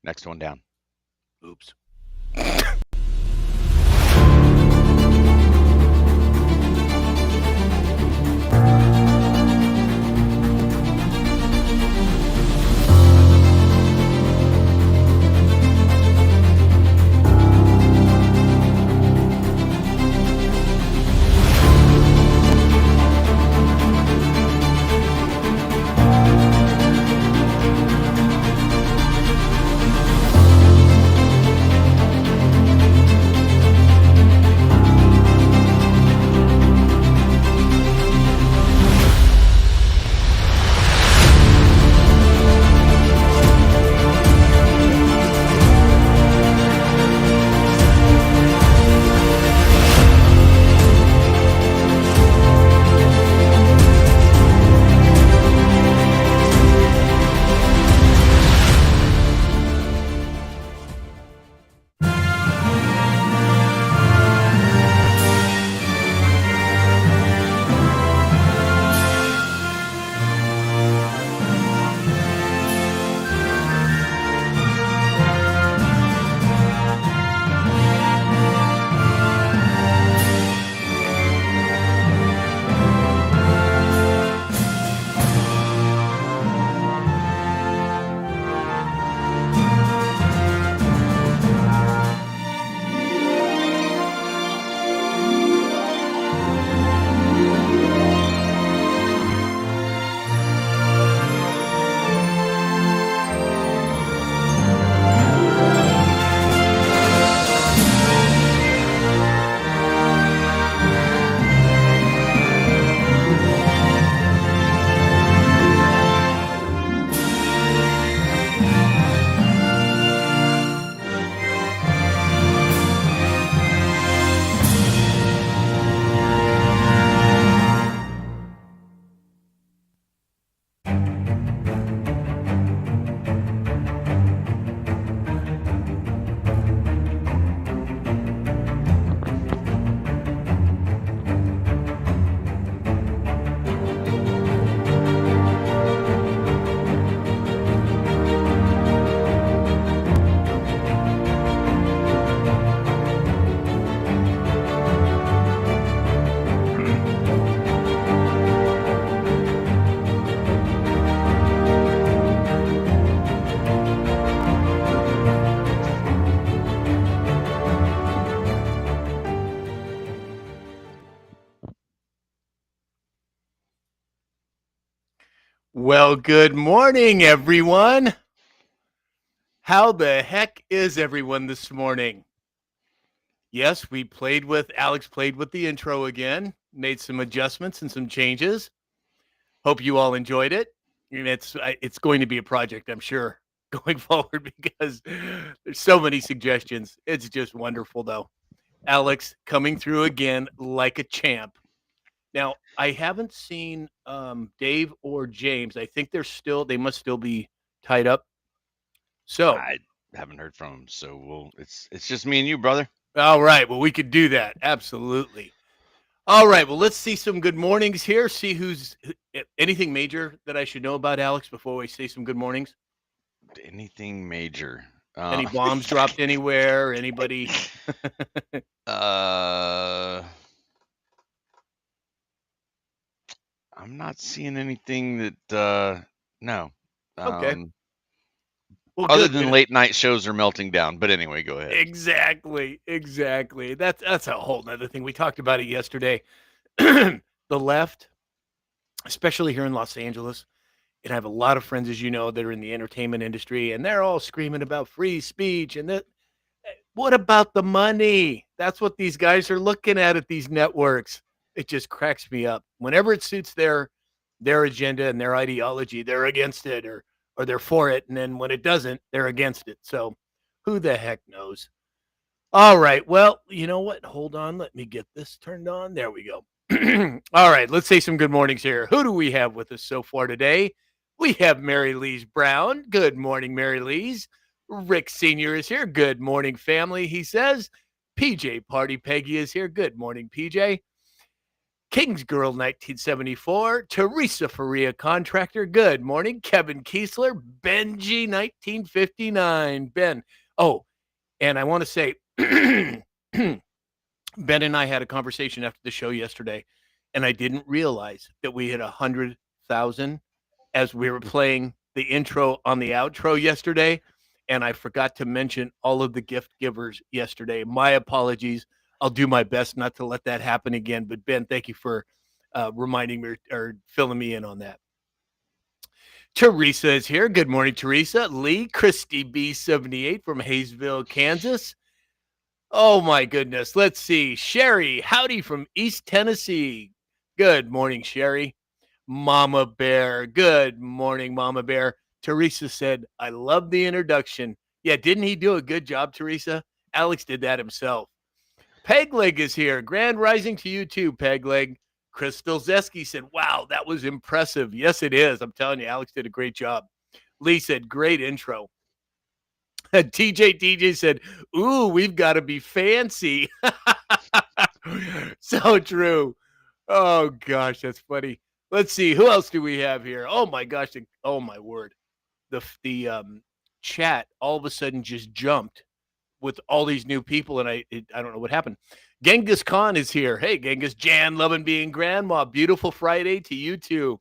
Next one down. Oops. Well, good morning, everyone. How the heck is everyone this morning? Yes, Alex played with the intro again, made some adjustments and some changes. Hope you all enjoyed it. And it's going to be a project, I'm sure, going forward because there's so many suggestions. It's just wonderful, though. Alex coming through again like a champ. Now, I haven't seen Dave or James. I think they must still be tied up. So, I haven't heard from him, so it's just me and you, brother. all right. Well, we could do that. Absolutely. All right. Well, let's see some good mornings here. See anything major that I should know about, Alex, before we say some good mornings. Anything major? Any bombs dropped anywhere? Anybody? I'm not seeing anything that. No. Okay. Well, Other good. than late night shows are melting down. But anyway, go ahead. Exactly. That's a whole nother thing. We talked about it yesterday. The left, especially here in Los Angeles, and I have a lot of friends, as you know, that are in the entertainment industry, and they're all screaming about free speech. And that, what about the money? That's what these guys are looking at these networks. It just cracks me up. Whenever it suits their agenda and their ideology, they're against it or they're for it, and then when it doesn't, they're against it. So, who the heck knows? All right. Well, you know what? Hold on. Let me get this turned on. There we go. All right. Let's say some good mornings here. Who do we have with us so far today? We have Mary Lise Brown. Good morning, Mary Lise. Rick Sr. is here. Good morning, family, he says. PJ Party Peggy is here. Good morning, PJ. King's Girl 1974, Teresa Faria Contractor, good morning. Kevin Kiesler, Benji 1959. Ben. Oh, and I want to say Ben and I had a conversation after the show yesterday, and I didn't realize that we hit 100,000 as we were playing the intro on the outro yesterday. And I forgot to mention all of the gift givers yesterday. My apologies. I'll do my best not to let that happen again. But Ben, thank you for reminding me or filling me in on that. Teresa is here. Good morning, Teresa. Lee, Christy B78 from Hayesville, Kansas. Oh my goodness. Let's see. Sherry, howdy from East Tennessee. Good morning, Sherry. Mama Bear. Good morning, Mama Bear. Teresa said, I love the introduction. Yeah, didn't he do a good job, Teresa? Alex did that himself. Pegleg is here. Grand rising to you too, Pegleg. Crystal Zeski said, wow, that was impressive. Yes, it is. I'm telling you, Alex did a great job. Lee said, great intro. TJ said, ooh, we've got to be fancy. So true. Oh, gosh, that's funny. Let's see. Who else do we have here? Oh, my gosh. Oh, my word. The chat all of a sudden just jumped with all these new people, and I don't know what happened. Genghis Khan is here. Hey, Genghis. Jan, loving being grandma. Beautiful Friday to you too.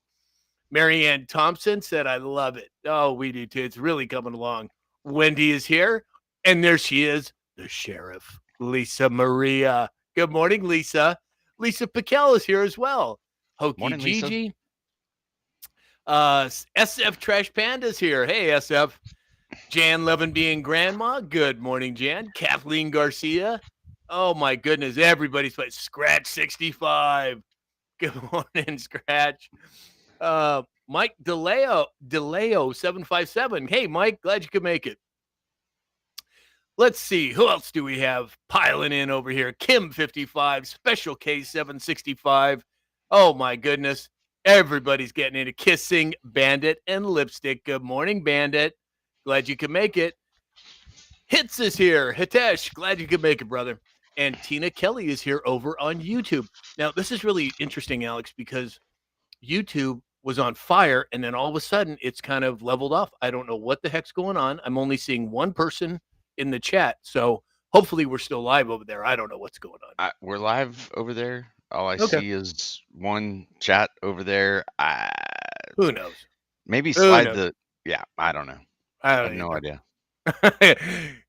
Marianne Thompson said, I love it. Oh, we do too. It's really coming along. Wendy is here, and there she is, the sheriff, Lisa Maria. Good morning, Lisa. Lisa Piquel is here as well. Hokey Morning, Gigi. SF Trash Panda's here. Hey, SF. Jan loving being grandma. Good morning, Jan. Kathleen Garcia. Oh, my goodness. Everybody's like Scratch 65. Good morning, Scratch. Mike DeLeo 757. Hey, Mike, glad you could make it. Let's see. Who else do we have piling in over here? Kim 55, Special K 765. Oh, my goodness. Everybody's getting into kissing, Bandit, and lipstick. Good morning, Bandit. Glad you could make it. Hits is here. Hitesh, glad you could make it, brother. And Tina Kelly is here over on YouTube. Now, this is really interesting, Alex, because YouTube was on fire, and then all of a sudden it's kind of leveled off. I don't know what the heck's going on. I'm only seeing one person in the chat, so hopefully we're still live over there. I don't know what's going on. We're live over there. All I see is one chat over there. Who knows? Maybe slide the. Yeah, I don't know. I have no idea.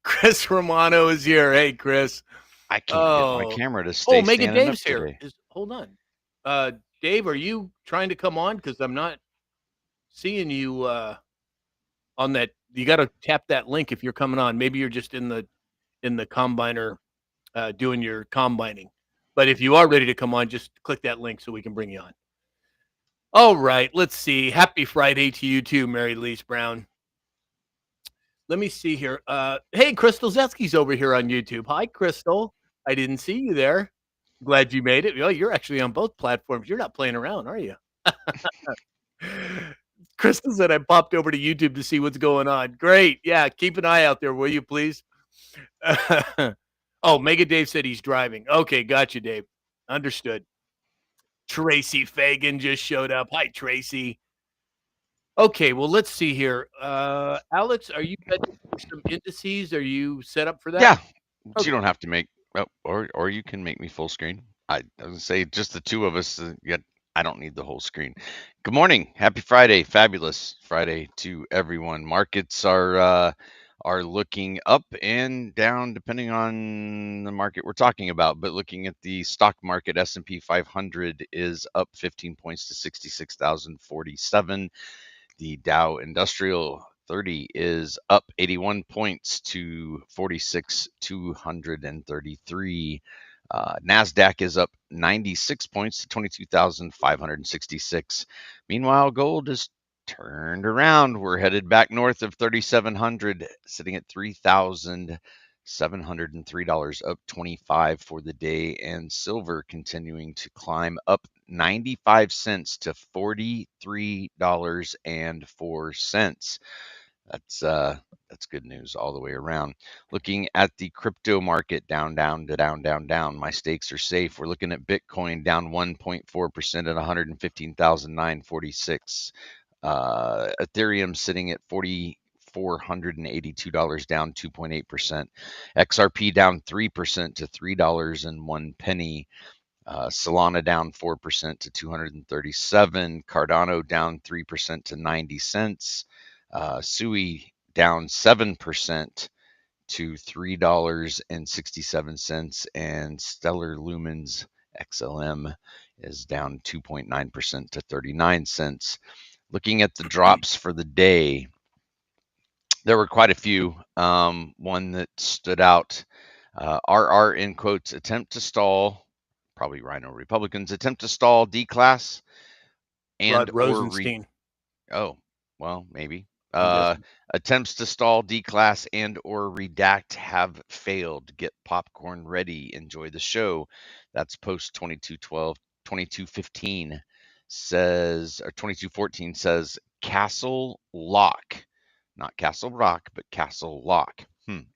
Chris Romano is here. Hey, Chris. I can't get my camera to stay. Megan Dave's here. Hold on. Dave, are you trying to come on? Because I'm not seeing you on that. You got to tap that link if you're coming on. Maybe you're just in the combiner doing your combining. But if you are ready to come on, just click that link so we can bring you on. All right, let's see. Happy Friday to you too, Mary Lise Brown. Let me see here. Hey, Crystal Zetsky's over here on YouTube. Hi, Crystal. I didn't see you there. Glad you made it. Oh, you're actually on both platforms. You're not playing around, are you? Crystal said I popped over to YouTube to see what's going on. Great. Yeah, keep an eye out there, will you, please? Oh, Mega Dave said he's driving. Okay, got you, Dave. Understood. Tracy Fagan just showed up. Hi, Tracy. Okay, well, let's see here. Alex, are you ready for some indices? Are you set up for that? Yeah. Okay. You don't have to make, or you can make me full screen. I would say just the two of us. Yet I don't need the whole screen. Good morning, happy Friday, fabulous Friday to everyone. Markets are looking up and down depending on the market we're talking about. But looking at the stock market, S&P 500 is up 15 points to 66,047. The Dow Industrial 30 is up 81 points to 46,233. NASDAQ is up 96 points to 22,566. Meanwhile, gold is turned around. We're headed back north of 3,700, sitting at $3,703, up 25 for the day. And silver continuing to climb, up 95 cents to $43.04. That's good news all the way around. Looking at the crypto market, down, down, to down, down, down. My stakes are safe. We're looking at Bitcoin down 1.4% at 115,946. Ethereum sitting at $4,482, down 2.8%. XRP down 3% to $3.01. Solana down 4% to 237. Cardano down 3% to 90 cents. Sui down 7% to $3.67. And Stellar Lumens XLM is down 2.9% to 39 cents. Looking at the drops for the day, there were quite a few. One that stood out, RR in quotes, attempt to stall, probably Rhino Republicans, attempt to stall D-class and Rod or Rosenstein, oh, well, maybe. I'm Uh, guessing. Attempts to stall D-class and or redact have failed. Get popcorn ready. Enjoy the show. That's post 2212, 2215 says, or 2214 says Castle Lock. Not Castle Rock, but Castle Lock.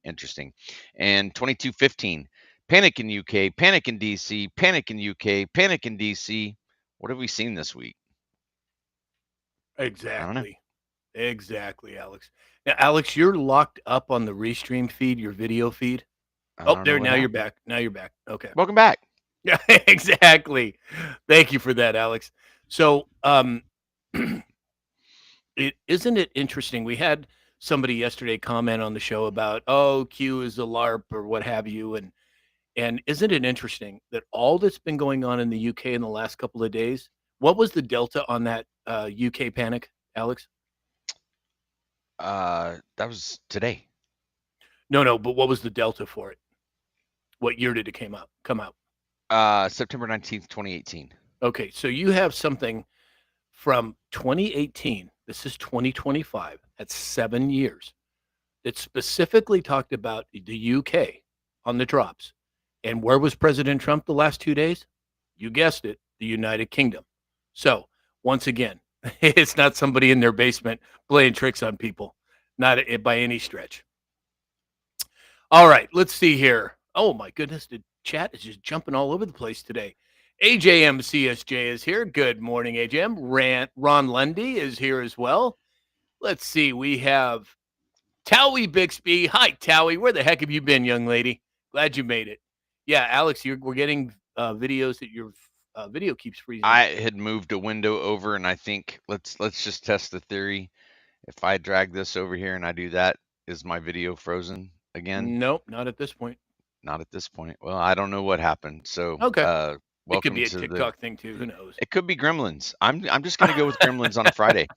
Interesting. And 2215, panic in UK, panic in DC, panic in UK, panic in DC. What have we seen this week? I don't know. Exactly. Exactly, Alex. Now, Alex, you're locked up on the Restream feed, your video feed. I Oh, don't know there. what Now you're happened. back. Now you're back. Okay. Welcome back. Yeah, exactly. Thank you for that, Alex. So, it isn't it interesting? We had somebody yesterday comment on the show about, oh, Q is a LARP or what have you, and isn't it interesting that all that's been going on in the UK in the last couple of days? What was the delta on that UK panic, Alex? That was today. No, but what was the delta for it? What year did it come out? September 19th, 2018. Okay, so you have something from 2018. This is 2025. That's 7 years. That specifically talked about the UK on the drops. And where was President Trump the last 2 days? You guessed it, the United Kingdom. So, once again, it's not somebody in their basement playing tricks on people, not by any stretch. All right, let's see here. Oh my goodness, the chat is just jumping all over the place today. AJMCSJ is here. Good morning, AJM. Ron Lundy is here as well. Let's see. We have Towie Bixby. Hi, Towie. Where the heck have you been, young lady? Glad you made it. Yeah, Alex, we're getting videos that your video keeps freezing. I had moved a window over, and I think let's just test the theory. If I drag this over here and I do that, is my video frozen again? Nope, not at this point. Not at this point. Well, I don't know what happened. So, Okay. It could welcome be a to the. TikTok thing too. Who knows? It could be Gremlins. I'm just gonna go with Gremlins on a Friday.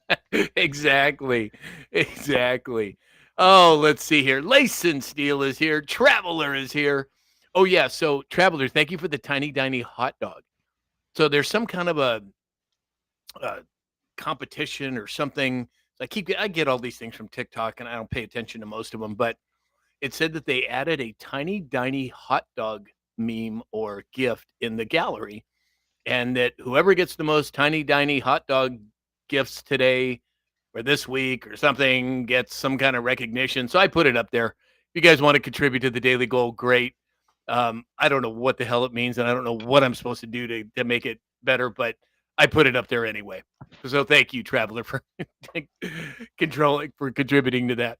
Exactly. Exactly. Oh, let's see here. Layson Steel is here. Traveler is here. Oh, yeah. So, Traveler, thank you for the tiny, tiny hot dog. So, there's some kind of a competition or something. I get all these things from TikTok and I don't pay attention to most of them, but it said that they added a tiny, tiny hot dog meme or gift in the gallery, and that whoever gets the most tiny, tiny hot dog gifts today or this week or something gets some kind of recognition. So I put it up there. If you guys want to contribute to the Daily Goal, great. I don't know what the hell it means, and I don't know what I'm supposed to do to make it better, but I put it up there anyway. So thank you, Traveler, for contributing to that.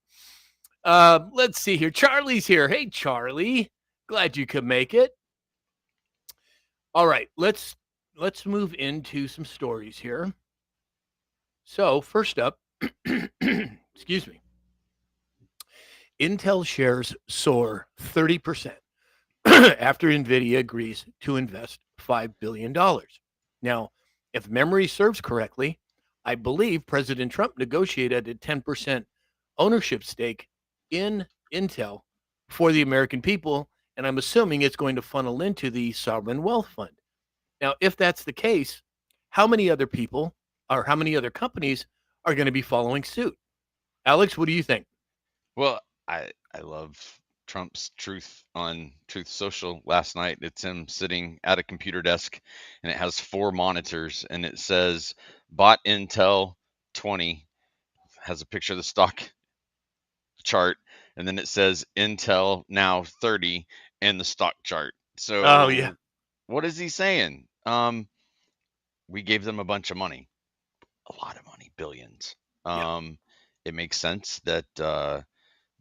Let's see here. Charlie's here. Hey, Charlie. Glad you could make it. All right, let's move into some stories here. So first up, excuse me. Intel shares soar 30% after Nvidia agrees to invest $5 billion. Now, if memory serves correctly, I believe President Trump negotiated a 10% ownership stake in Intel for the American people, and I'm assuming it's going to funnel into the sovereign wealth fund. Now, if that's the case, how many other people or how many other companies are going to be following suit? Alex, what do you think? Well, I love Trump's truth on Truth Social last night. It's him sitting at a computer desk, and it has 4 monitors, and it says bought Intel 20, has a picture of the stock chart, and then it says Intel now 30 in the stock chart. Oh yeah. So what is he saying? We gave them a bunch of money, a lot of money, billions. Yep. It makes sense that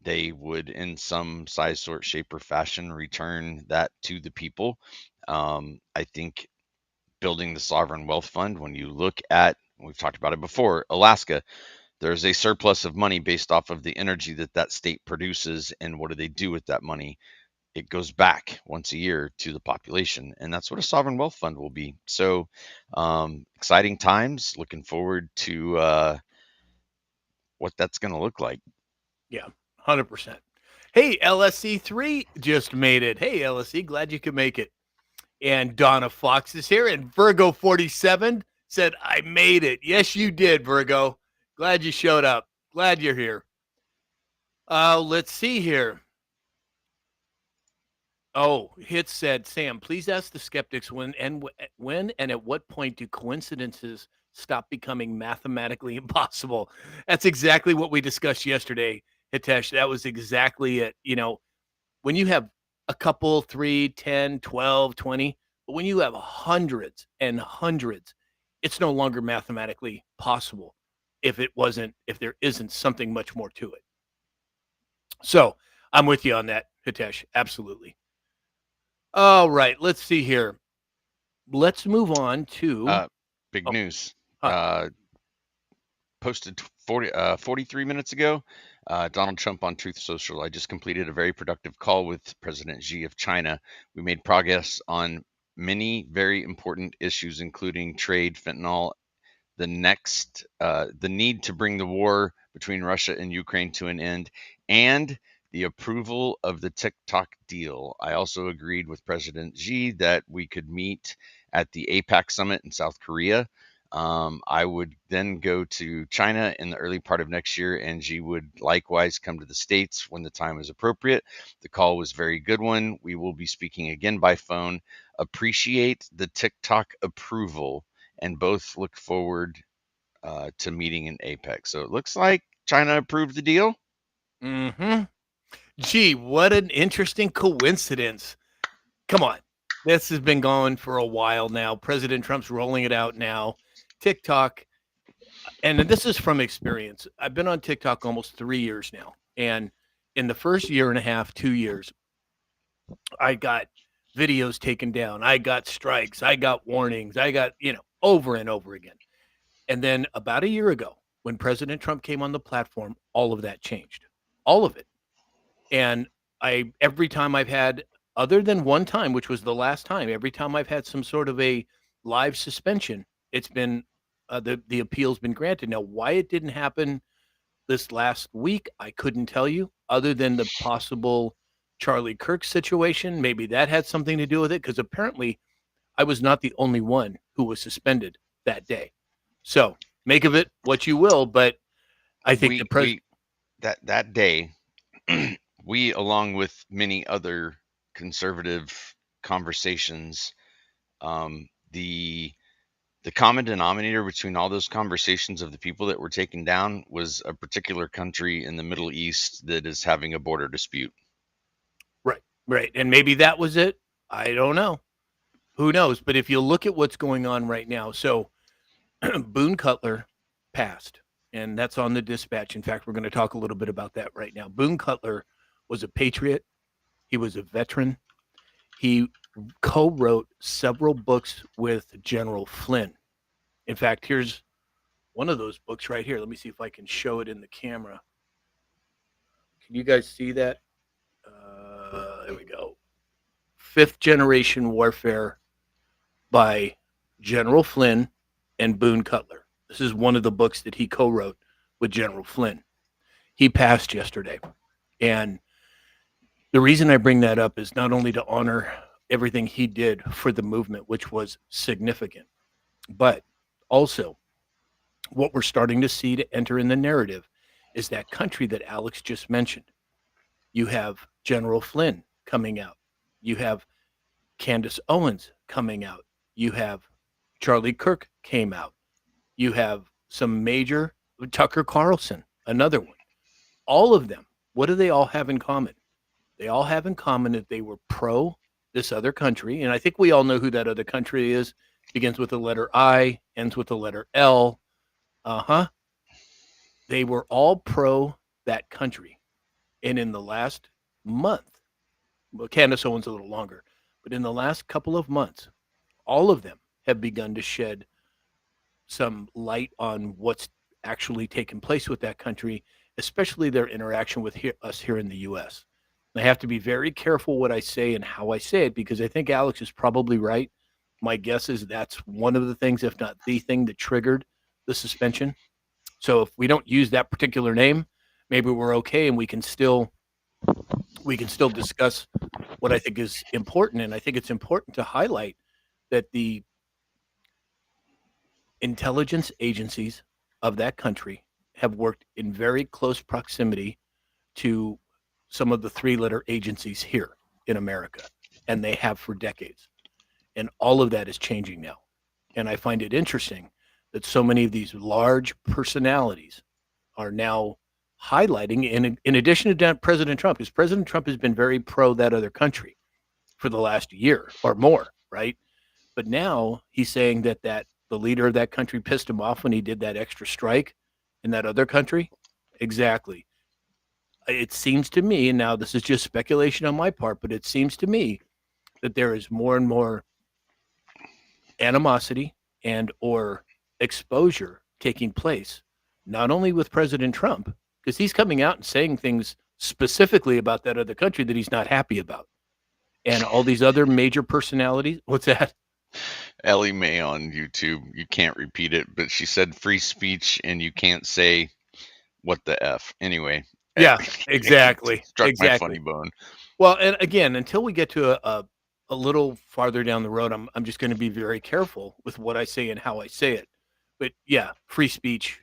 they would, in some size, sort, shape, or fashion, return that to the people. I think building the sovereign wealth fund, when you look at, we've talked about it before, Alaska, there's a surplus of money based off of the energy that that state produces. And what do they do with that money? It goes back once a year to the population. And that's what a sovereign wealth fund will be. So exciting times. Looking forward to what that's going to look like. Yeah. 100%. Hey, LSC3 just made it. Hey, LSC, glad you could make it. And Donna Fox is here. And Virgo 47 said, I made it. Yes, you did, Virgo. Glad you showed up. Glad you're here. Let's see here. Oh, Hit said, Sam, please ask the skeptics when and at what point do coincidences stop becoming mathematically impossible? That's exactly what we discussed yesterday, Hitesh. That was exactly it. You know, when you have a couple, 3, 10, 12, 20, but when you have hundreds and hundreds, it's no longer mathematically possible if there isn't something much more to it. So I'm with you on that, Hitesh. Absolutely. All right, let's see here. Let's move on to Big news. Huh. Posted 43 minutes ago. Donald Trump on Truth Social. I just completed a very productive call with President Xi of China. We made progress on many very important issues, including trade, fentanyl, the need to bring the war between Russia and Ukraine to an end, and the approval of the TikTok deal. I also agreed with President Xi that we could meet at the APAC summit in South Korea. I would then go to China in the early part of next year, and Xi would likewise come to the States when the time is appropriate. The call was a very good one. We will be speaking again by phone. Appreciate the TikTok approval, and both look forward to meeting in APEC. So it looks like China approved the deal. Mm-hmm. Gee, what an interesting coincidence. Come on. This has been going for a while now. President Trump's rolling it out now. TikTok, and this is from experience. I've been on TikTok almost 3 years now. And in the first year and a half, 2 years, I got videos taken down. I got strikes. I got warnings. I got, over and over again. And then about a year ago, when President Trump came on the platform, all of that changed. All of it. And every time I've had, other than one time, which was the last time, every time I've had some sort of a live suspension, it's been the appeal's been granted. Now, why it didn't happen this last week, I couldn't tell you, other than the possible Charlie Kirk situation. Maybe that had something to do with it, because apparently I was not the only one who was suspended that day. So make of it what you will, but I think the president that day, we, along with many other conservative conversations, the common denominator between all those conversations of the people that were taken down was a particular country in the Middle East that is having a border dispute. Right. And maybe that was it. I don't know. Who knows? But if you look at what's going on right now, so Boone Cutler passed, and that's on the dispatch. In fact, we're going to talk a little bit about that right now. Boone Cutler was a patriot. He was a veteran. He co-wrote several books with General Flynn. In fact, here's one of those books right here. Let me see if I can show it in the camera. Can you guys see that? There we go. Fifth Generation Warfare by General Flynn and Boone Cutler. This is one of the books that he co-wrote with General Flynn. He passed yesterday. And the reason I bring that up is not only to honor everything he did for the movement, which was significant, but also what we're starting to see to enter in the narrative is that country that Alex just mentioned. You have General Flynn coming out. You have Candace Owens coming out. You have Charlie Kirk came out. You have some major, Tucker Carlson, another one. All of them what do they all have in common? They all have in common that they were pro this other country, and I think we all know who that other country is. Begins with the letter I, ends with the letter L. Uh-huh. They were all pro that country. And in the last month, well, Candace Owens a little longer, but in the last couple of months, all of them have begun to shed some light on what's actually taken place with that country, especially their interaction with us here in the U.S. I have to be very careful what I say and how I say it because I think Alex is probably right. My guess is that's one of the things, if not the thing, that triggered the suspension. So if we don't use that particular name, maybe we're okay and we can still discuss what I think is important. And I think it's important to highlight that the intelligence agencies of that country have worked in very close proximity to some of the three-letter agencies here in America, and they have for decades. And all of that is changing now. And I find it interesting that so many of these large personalities are now highlighting, in addition to President Trump, because President Trump has been very pro that other country for the last year or more, right? But now he's saying that the leader of that country pissed him off when he did that extra strike in that other country. Exactly. It seems to me, and now this is just speculation on my part, but it seems to me that there is more and more animosity and or exposure taking place, not only with President Trump, because he's coming out and saying things specifically about that other country that he's not happy about, and all these other major personalities. What's that? Ellie Mae on YouTube. You can't repeat it, but she said free speech and you can't say what the F. Anyway. Yeah, exactly. Struck my Exactly. funny bone. Well, and again, until we get to a little farther down the road, I'm just going to be very careful with what I say and how I say it. But yeah, free speech.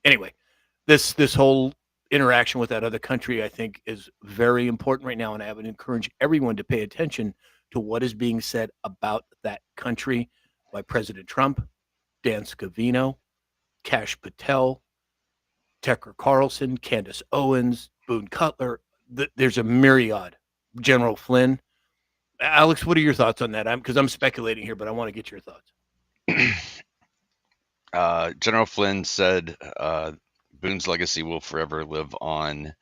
Anyway, this whole interaction with that other country, I think, is very important right now, and I would encourage everyone to pay attention to what is being said about that country by President Trump, Dan Scavino, Kash Patel, Tucker Carlson, Candace Owens, Boone Cutler. There's a myriad. General Flynn. Alex, what are your thoughts on that? Because I'm speculating here, but I want to get your thoughts. General Flynn said Boone's legacy will forever live on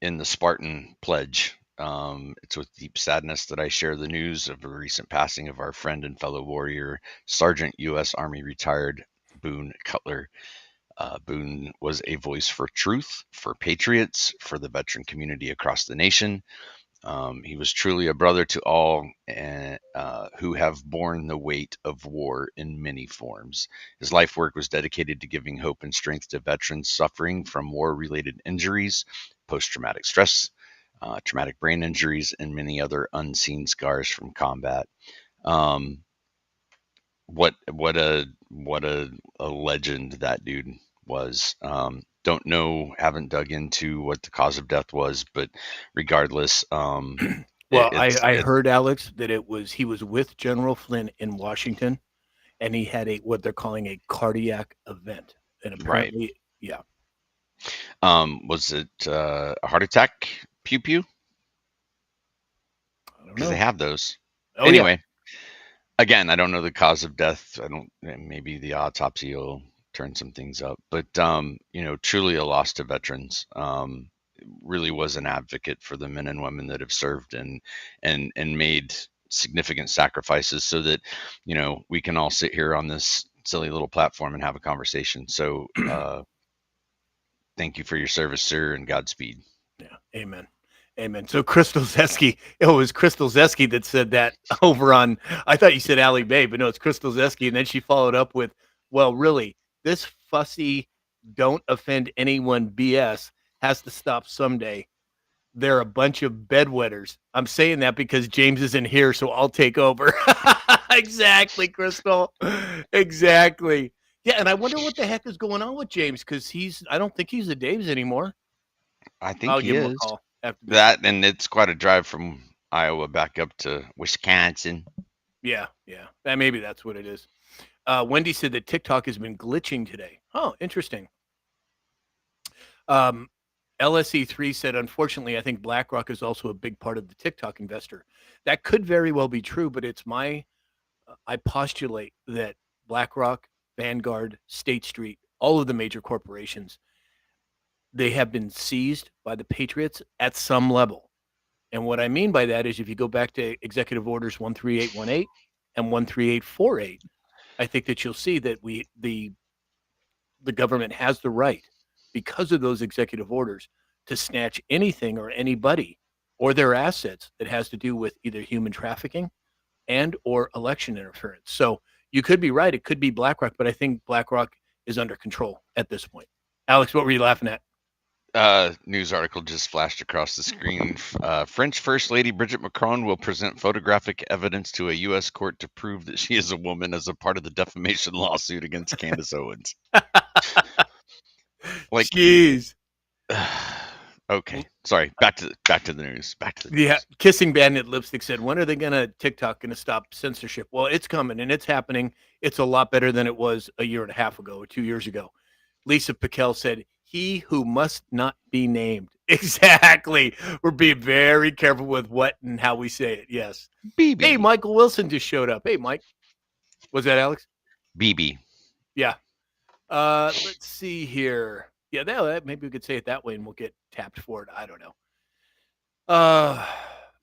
in the Spartan Pledge. It's with deep sadness that I share the news of the recent passing of our friend and fellow warrior, Sergeant U.S. Army retired Boone Cutler. Boone was a voice for truth, for patriots, for the veteran community across the nation. He was truly a brother to all who have borne the weight of war in many forms. His life work was dedicated to giving hope and strength to veterans suffering from war-related injuries, post-traumatic stress, traumatic brain injuries, and many other unseen scars from combat. What a legend that dude was. Don't know, haven't dug into what the cause of death was, but regardless, well, I heard, Alex, that he was with General Flynn in Washington, and he had what they're calling a cardiac event, and apparently, right. Yeah. Was it a heart attack? Pew pew. Because they have those. Oh, anyway. Yeah. Again, I don't know the cause of death. Maybe the autopsy will turn some things up, but truly a loss to veterans. Really was an advocate for the men and women that have served and made significant sacrifices so that we can all sit here on this silly little platform and have a conversation. So thank you for your service, sir, and Godspeed. Yeah, amen. Amen. So Crystal Zeski, it was Crystal Zeski that said that over on, I thought you said Allie Mae, but no, it's Crystal Zeski. And then she followed up with, well, really, this fussy, don't offend anyone BS has to stop someday. They're a bunch of bedwetters. I'm saying that because James isn't here, so I'll take over. Exactly, Crystal. Exactly. Yeah, and I wonder what the heck is going on with James, because I don't think he's the Daves anymore. I think I'll give him a call. That, and it's quite a drive from Iowa back up to Wisconsin. Yeah. Maybe that's what it is. Wendy said that TikTok has been glitching today. Oh, interesting. Um, LSE3 said, unfortunately, I think BlackRock is also a big part of the TikTok investor. That could very well be true, but I postulate that BlackRock, Vanguard, State Street, all of the major corporations, they have been seized by the Patriots at some level. And what I mean by that is if you go back to Executive Orders 13818 and 13848, I think that you'll see that the government has the right, because of those executive orders, to snatch anything or anybody or their assets that has to do with either human trafficking and or election interference. So you could be right. It could be BlackRock, but I think BlackRock is under control at this point. Alex, what were you laughing at? News article just flashed across the screen. French First Lady Brigitte Macron will present photographic evidence to a U.S. court to prove that she is a woman as a part of the defamation lawsuit against Candace Owens. Like, Jeez. okay, sorry. Back to the news. Back to the news. Yeah, Kissing Bandit Lipstick said, when are they gonna TikTok gonna stop censorship? Well, it's coming and it's happening. It's a lot better than it was a year and a half ago or 2 years ago. Lisa Piquel said, he who must not be named. Exactly. We're being very careful with what and how we say it. Yes. BB. Hey, Michael Wilson just showed up. Hey, Mike. Was that Alex? BB. Yeah. Let's see here. Yeah, maybe we could say it that way and we'll get tapped for it. I don't know.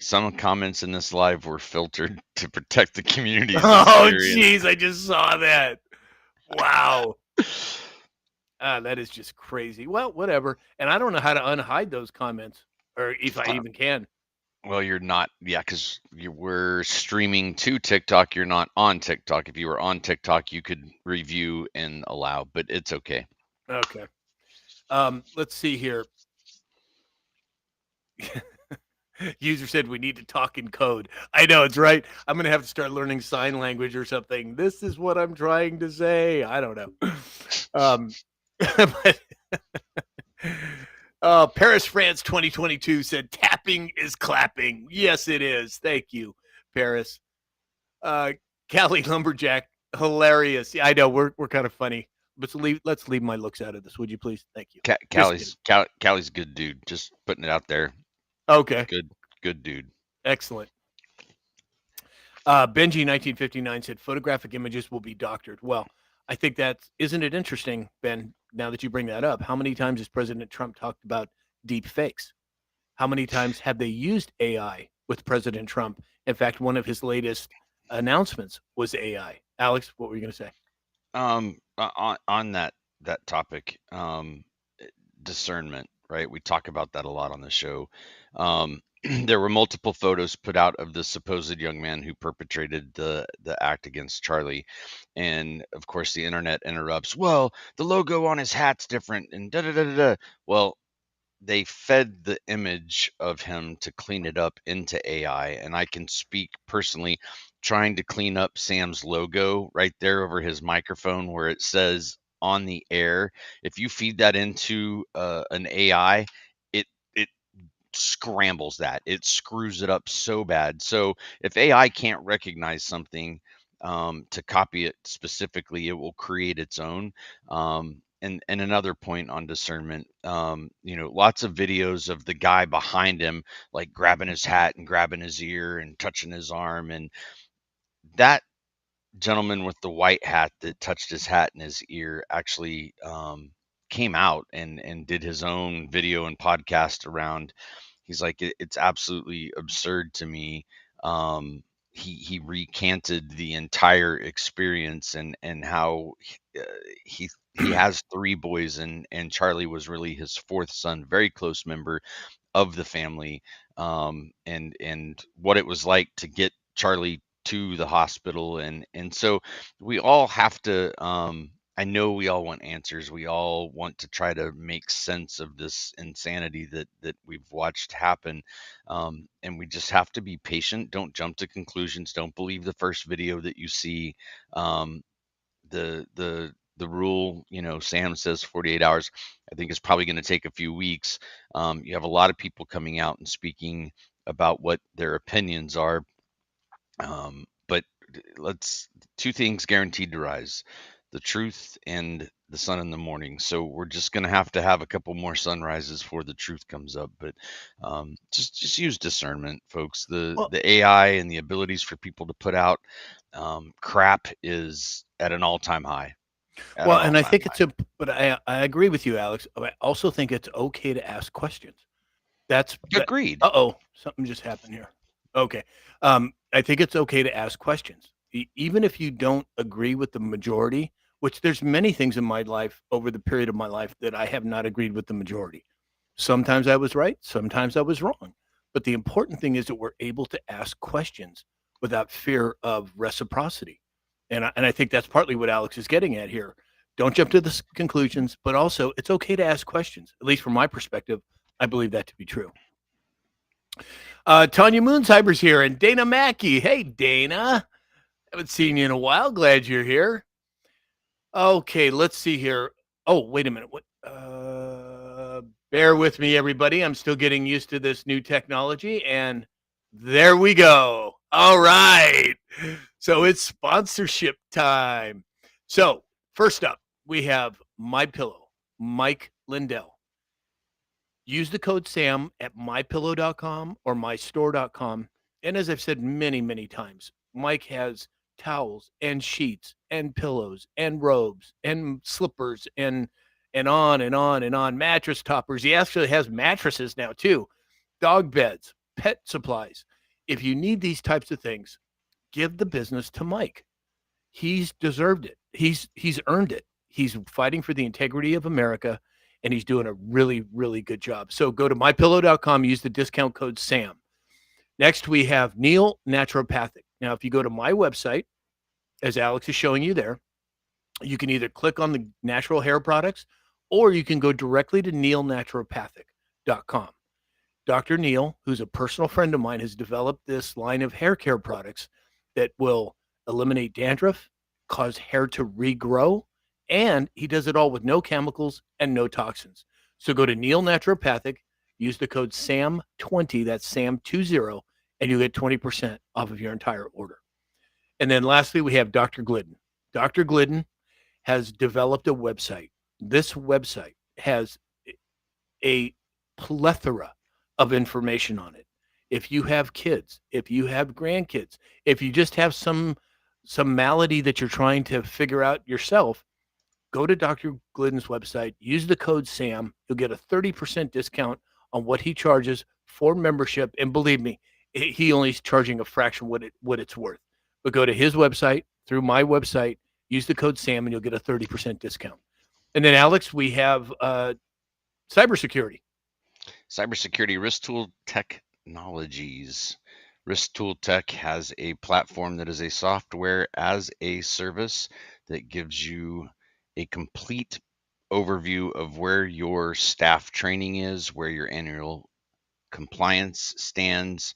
Some comments in this live were filtered to protect the community's Oh, experience. jeez, I just saw that. Wow. That is just crazy. Well, whatever. And I don't know how to unhide those comments, or if I even can. Well, you're not, yeah, because we're streaming to TikTok. You're not on TikTok. If you were on TikTok, you could review and allow, but it's okay. Okay. Let's see here. User said we need to talk in code. I know, it's right. I'm going to have to start learning sign language or something. This is what I'm trying to say. I don't know. Paris, France 2022 said tapping is clapping. Yes, it is. Thank you, Paris. Cali Lumberjack, hilarious. Yeah, I know we're kind of funny, but let's leave my looks out of this, would you please? Thank you. Callie's a good dude. Just putting it out there. Okay. Good dude. Excellent. Benji 1959 said photographic images will be doctored. Well, I think isn't it interesting, Ben, now that you bring that up? How many times has President Trump talked about deep fakes? How many times have they used AI with President Trump? In fact, one of his latest announcements was AI. Alex, what were you going to say? On that topic, discernment, right? We talk about that a lot on the show. There were multiple photos put out of the supposed young man who perpetrated the act against Charlie, and of course the internet interrupts. Well, the logo on his hat's different, and da da da da. Well, they fed the image of him to clean it up into AI, and I can speak personally, trying to clean up Sam's logo right there over his microphone where it says on the air. If you feed that into an AI, it scrambles that. It screws it up so bad. So if AI can't recognize something to copy it specifically, it will create its own. And another point on discernment, lots of videos of the guy behind him, like grabbing his hat and grabbing his ear and touching his arm. And that gentleman with the white hat that touched his hat and his ear actually came out and did his own video and podcast around. He's like, it's absolutely absurd to me. He recanted the entire experience and how he has three boys, and Charlie was really his fourth son, very close member of the family, and what it was like to get Charlie to the hospital, and so we all have to. I know we all want answers. We all want to try to make sense of this insanity that we've watched happen, and we just have to be patient. Don't jump to conclusions. Don't believe the first video that you see. Um, the rule, Sam says 48 hours. I think it's probably going to take a few weeks. You have a lot of people coming out and speaking about what their opinions are. But two things guaranteed to rise: the truth and the sun in the morning. So we're just going to have a couple more sunrises before the truth comes up. But just use discernment, folks. Well, The AI and the abilities for people to put out crap is at an all time high. At well, an and all I time think it's high. a, but I agree with you, Alex. I also think it's okay to ask questions. That's that. Agreed. Uh-oh, something just happened here. Okay. I think it's okay to ask questions. Even if you don't agree with the majority, which there's many things in my life over the period of my life that I have not agreed with the majority. Sometimes I was right, sometimes I was wrong. But the important thing is that we're able to ask questions without fear of reciprocity. And I think that's partly what Alex is getting at here. Don't jump to the conclusions, but also it's okay to ask questions. At least from my perspective, I believe that to be true. Tanya Moonsheimer's here and Dana Mackey. Hey, Dana. Haven't seen you in a while. Glad you're here. Okay, let's see here. Oh, wait a minute. What? Bear with me, everybody. I'm still getting used to this new technology. And there we go. All right. So it's sponsorship time. So, first up, we have My Pillow, Mike Lindell. Use the code SAM at mypillow.com or mystore.com. And as I've said many, many times, Mike has towels and sheets and pillows and robes and slippers and on and on and on, mattress toppers. He actually has mattresses now too, dog beds, pet supplies. If you need these types of things, give the business to Mike. He's deserved it. He's earned it. He's fighting for the integrity of America and he's doing a really, really good job. So go to mypillow.com, use the discount code SAM. Next, we have Neil Naturopathic. Now, if you go to my website, as Alex is showing you there, you can either click on the natural hair products or you can go directly to neilnaturopathic.com. Dr. Neil, who's a personal friend of mine, has developed this line of hair care products that will eliminate dandruff, cause hair to regrow, and he does it all with no chemicals and no toxins. So go to Neil Naturopathic, use the code SAM20, that's SAM20, and you get 20% off of your entire order. And then lastly, we have Dr. Glidden. Dr. Glidden has developed a website. This website has a plethora of information on it. If you have kids, if you have grandkids, if you just have some malady that you're trying to figure out yourself, go to Dr. Glidden's website, use the code SAM. You'll get a 30% discount on what he charges for membership. And believe me, he only is charging a fraction what it's worth. But go to his website through my website, use the code SAM, and you'll get a 30% discount. And then, Alex, we have cybersecurity. Cybersecurity Risk Tool Technologies. Risk Tool Tech has a platform that is a software as a service that gives you a complete overview of where your staff training is, where your annual compliance stands,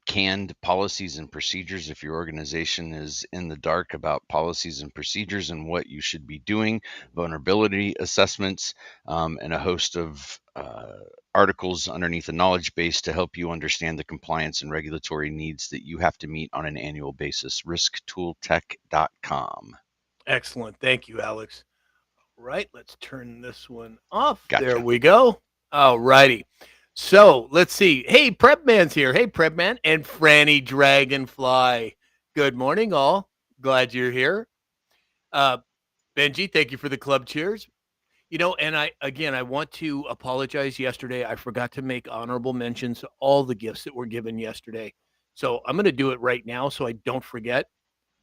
canned policies and procedures if your organization is in the dark about policies and procedures and what you should be doing, vulnerability assessments, and a host of articles underneath the knowledge base to help you understand the compliance and regulatory needs that you have to meet on an annual basis. risktooltech.com. Excellent. Thank you, Alex. Right. Let's turn this one off. There Gotcha. we go. All righty. So let's see. Hey, Prep Man's here. Hey, Prep Man and Franny Dragonfly. Good morning, all. Glad you're here. Uh, Benji, thank you for the club cheers. And I want to apologize. Yesterday, I forgot to make honorable mentions to all the gifts that were given yesterday. So I'm going to do it right now so I don't forget.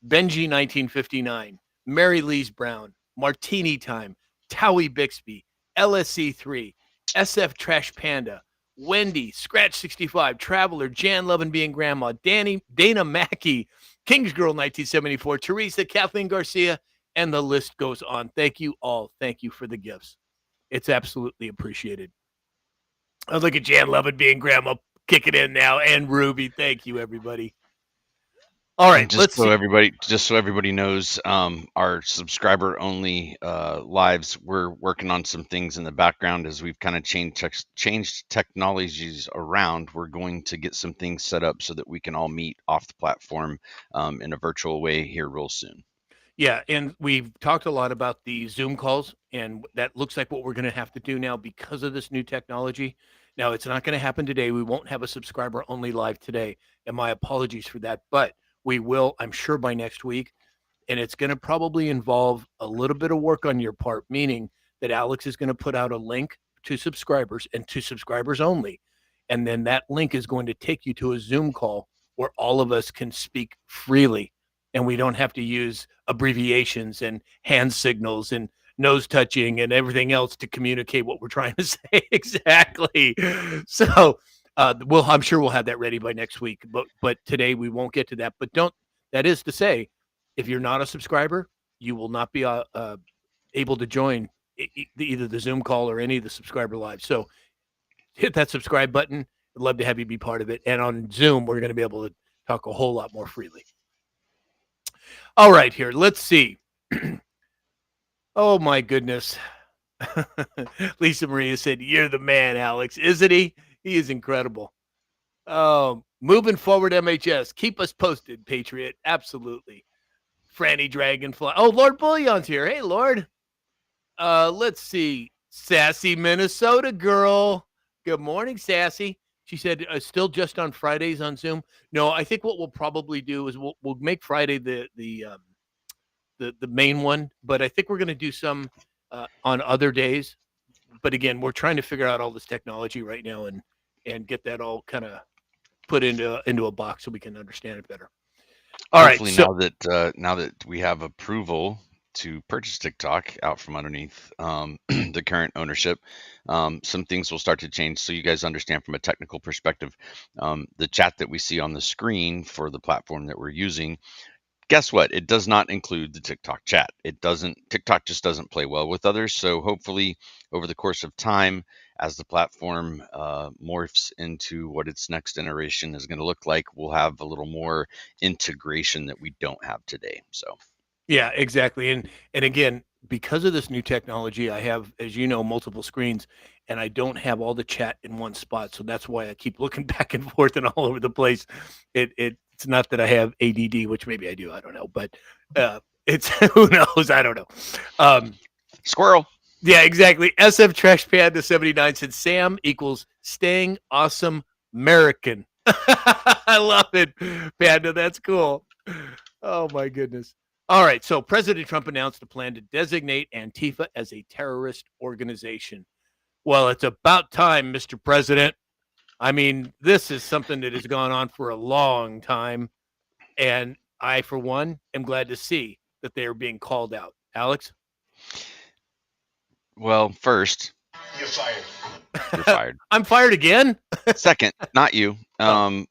Benji 1959, Mary Lee's Brown, Martini Time, Towie Bixby, LSC3, SF Trash Panda, Wendy, Scratch 65, Traveler, Jan Love and Being Grandma, Dana Mackey, King's Girl 1974, Teresa, Kathleen Garcia, and the list goes on. Thank you all. Thank you for the gifts. It's absolutely appreciated. Oh, look at Jan Love and Being Grandma kicking in now, and Ruby. Thank you, everybody. All And right, let's see. just so everybody knows, our subscriber only lives, we're working on some things in the background as we've kind of changed technologies around. We're going to get some things set up so that we can all meet off the platform in a virtual way here real soon. Yeah, and we've talked a lot about the Zoom calls, and that looks like what we're going to have to do now because of this new technology. Now, it's not going to happen today. We won't have a subscriber only live today, and my apologies for that. But we will, I'm sure, by next week. And it's going to probably involve a little bit of work on your part, meaning that Alex is going to put out a link to subscribers and to subscribers only. And then that link is going to take you to a Zoom call where all of us can speak freely and we don't have to use abbreviations and hand signals and nose touching and everything else to communicate what we're trying to say. Exactly. So, I'm sure we'll have that ready by next week, but today we won't get to that. But don't, that is to say, if you're not a subscriber, you will not be able to join either the Zoom call or any of the subscriber live. So hit that subscribe button. I'd love to have you be part of it. And on Zoom, we're going to be able to talk a whole lot more freely. All right, here, let's see. Oh, my goodness. Lisa Maria said, "You're the man, Alex." Isn't he? He is incredible. Moving forward, MHS. Keep us posted, Patriot. Absolutely. Franny Dragonfly. Oh, Lord Bullion's here. Hey, Lord. Let's see. Sassy Minnesota girl. Good morning, Sassy. She said, still just on Fridays on Zoom. No, I think what we'll probably do is we'll make Friday the main one, but I think we're going to do some on other days. But again, we're trying to figure out all this technology right now and get that all kind of put into a box so we can understand it better. All Hopefully, right. So now that we have approval to purchase TikTok out from underneath the current ownership, some things will start to change. So you guys understand from a technical perspective, the chat that we see on the screen for the platform that we're using. Guess what? It does not include the TikTok chat. It doesn't. TikTok just doesn't play well with others. So hopefully, over the course of time, as the platform morphs into what its next iteration is going to look like, we'll have a little more integration that we don't have today. So yeah, exactly. And again, because of this new technology, I have, as you know, multiple screens, and I don't have all the chat in one spot. So that's why I keep looking back and forth and all over the place. It's not that I have ADD, which maybe I do. I don't know, but it's who knows. I don't know. squirrel. Yeah, exactly. SF Trash Panda 79 said Sam equals staying awesome American. I love it, Panda. That's cool. Oh my goodness. All right. So President Trump announced a plan to designate Antifa as a terrorist organization. Well, it's about time, Mr. President. I mean, this is something that has gone on for a long time. And I, for one, am glad to see that they are being called out. Alex? Well, first, You're fired. you're fired. I'm fired again? Second, not you. Oh.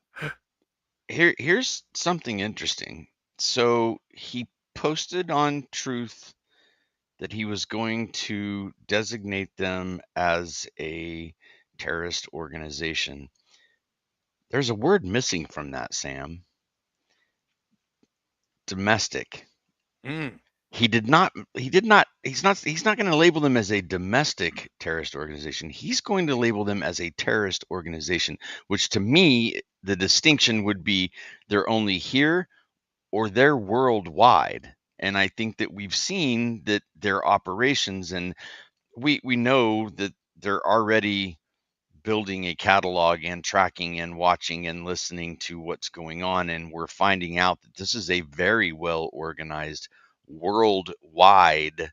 Here's something interesting. So he posted on Truth that he was going to designate them as a terrorist organization. There's a word missing from that, Sam. Domestic. Mm. He's not going to label them as a domestic terrorist organization. He's going to label them as a terrorist organization, which to me, the distinction would be they're only here or they're worldwide. And I think that we've seen that their operations, and we know that they're already building a catalog and tracking and watching and listening to what's going on, and we're finding out that this is a very well organized worldwide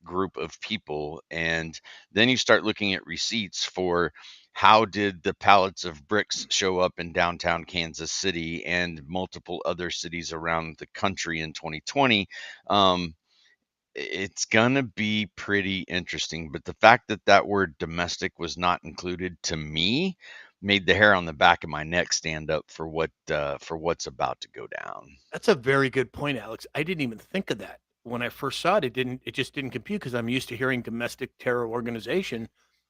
group of people. And then you start looking at receipts for how did the pallets of bricks show up in downtown Kansas City and multiple other cities around the country in 2020. It's gonna be pretty interesting, but the fact that that word domestic was not included, to me, made the hair on the back of my neck stand up for what's about to go down. That's a very good point, Alex. I didn't even think of that. When I first saw it, it just didn't compute because I'm used to hearing domestic terror organization.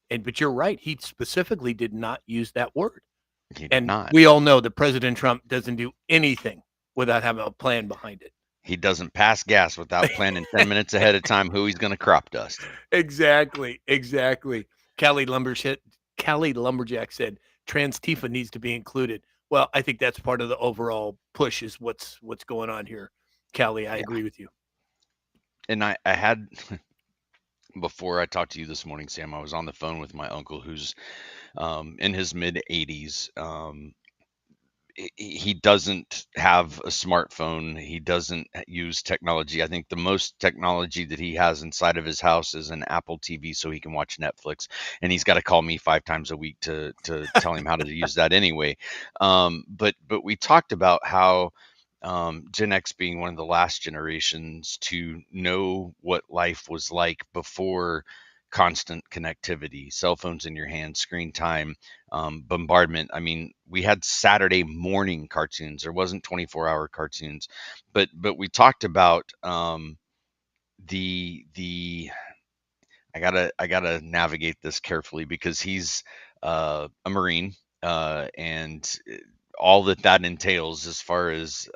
But you're right, he specifically did not use that word. He did And not. we all know that President Trump doesn't do anything without having a plan behind it. He doesn't pass gas without planning 10 minutes ahead of time who he's gonna crop dust. Exactly. Callie Lumberjack said Trans-Tifa needs to be included. Well, I think that's part of the overall push is what's going on here. Callie, I Yeah. agree with you. And I had before I talked to you this morning, Sam, I was on the phone with my uncle who's in his mid 80s. He doesn't have a smartphone. He doesn't use technology. I think the most technology that he has inside of his house is an Apple TV so he can watch Netflix. And he's got to call me 5 times a week to tell him how to use that anyway. But we talked about how Gen X being one of the last generations to know what life was like before constant connectivity, cell phones in your hand, screen time, bombardment. I mean, we had Saturday morning cartoons. There wasn't 24-hour cartoons, but we talked about the I gotta navigate this carefully because he's a Marine, and all that entails as far as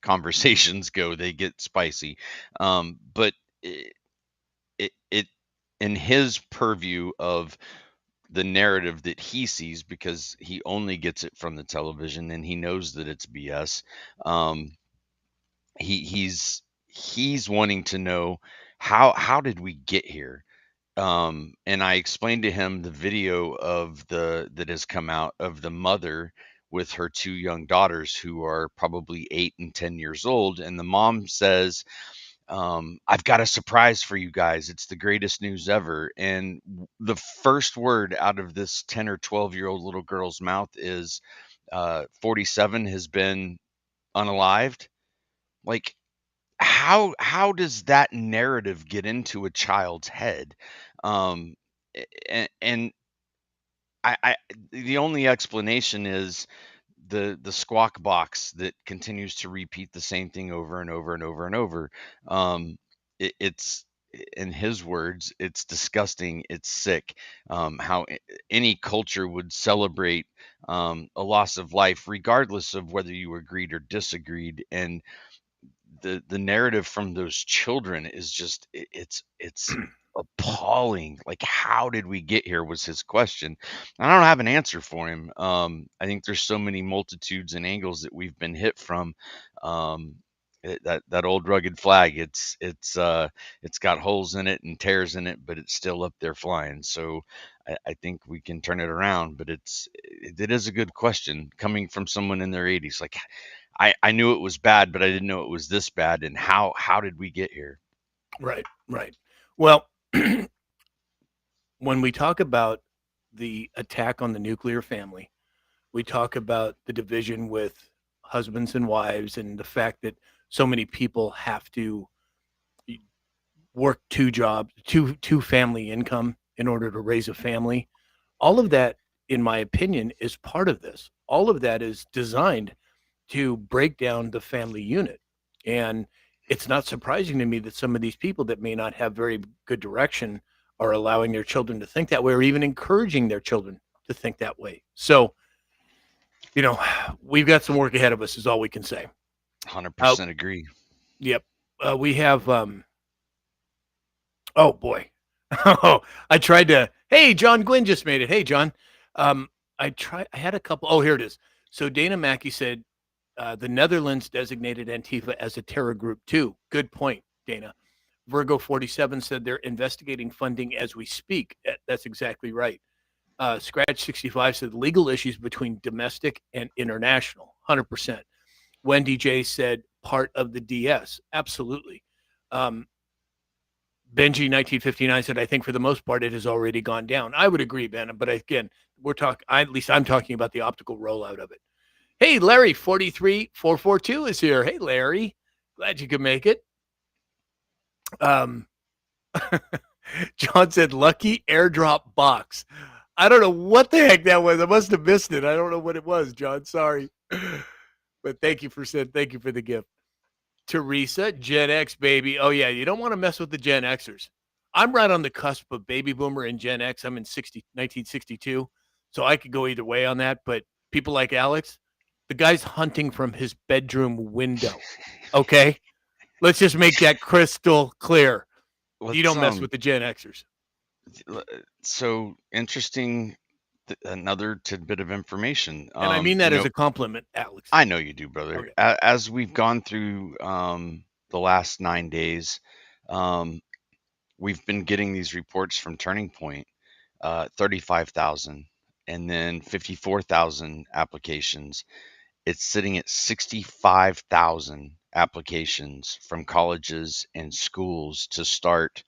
conversations go, they get spicy. But it in his purview of the narrative that he sees, because he only gets it from the television and he knows that it's BS. Um, he's wanting to know how did we get here? And I explained to him the video of the that has come out of the mother with her two young daughters who are probably 8 and 10 years old, and the mom says, I've got a surprise for you guys. It's the greatest news ever. And the first word out of this 10 or 12-year-old little girl's mouth is 47 has been unalived. Like, how does that narrative get into a child's head? Um, and I the only explanation is the squawk box that continues to repeat the same thing over and over and over and over. It's in his words, it's disgusting, it's sick. How any culture would celebrate a loss of life, regardless of whether you agreed or disagreed. And the narrative from those children is just it's appalling. Like, how did we get here was his question. I don't have an answer for him. I think there's so many multitudes and angles that we've been hit from. That old rugged flag, it's got holes in it and tears in it, but it's still up there flying. So I think we can turn it around. But it is a good question coming from someone in their 80s. Like, I knew it was bad, but I didn't know it was this bad. And how did we get here? Right, right. Well, when we talk about the attack on the nuclear family, we talk about the division with husbands and wives and the fact that so many people have to work two jobs, two family income in order to raise a family. All of that, in my opinion, is part of this. All of that is designed to break down the family unit. And it's not surprising to me that some of these people that may not have very good direction are allowing their children to think that way or even encouraging their children to think that way. So, we've got some work ahead of us, is all we can say. 100% agree. Yep. We have, oh boy. Oh, I tried to, hey, John Gwynn just made it. Hey, John. I had a couple. Oh, here it is. So Dana Mackey said, the Netherlands designated Antifa as a terror group too. Good point, Dana. Virgo 47 said they're investigating funding as we speak. That's exactly right. Scratch 65 said legal issues between domestic and international. 100%. Wendy J said part of the DS. Absolutely. Benji 1959 said, I think for the most part it has already gone down. I would agree, Ben, but again, at least I'm talking about the optical rollout of it. Hey, Larry 43442 is here. Hey, Larry. Glad you could make it. John said, lucky airdrop box. I don't know what the heck that was. I must have missed it. I don't know what it was, John. Sorry. But thank you for the gift. Teresa, Gen X, baby. Oh, yeah, you don't want to mess with the Gen Xers. I'm right on the cusp of baby boomer and Gen X. I'm in 1962, so I could go either way on that. But people like Alex, the guy's hunting from his bedroom window. Okay? Let's just make that crystal clear. You don't mess with the Gen Xers. So interesting. Another tidbit of information. And I mean that as a compliment, Alex. I know you do, brother. Okay. As we've gone through the last 9 days, We've been getting these reports from Turning Point, 35,000 and then 54,000 applications. It's sitting at 65,000 applications from colleges and schools to start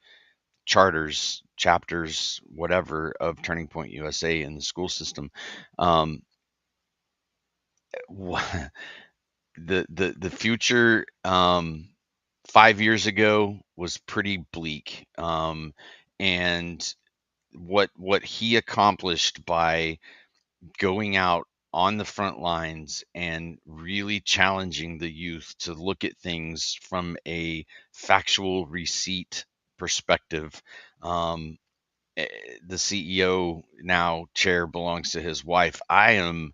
charters, chapters, whatever of Turning Point USA in the school system. Um, the future 5 years ago was pretty bleak, and what he accomplished by going out on the front lines and really challenging the youth to look at things from a factual receipt perspective. Um, the CEO now chair belongs to his wife. I am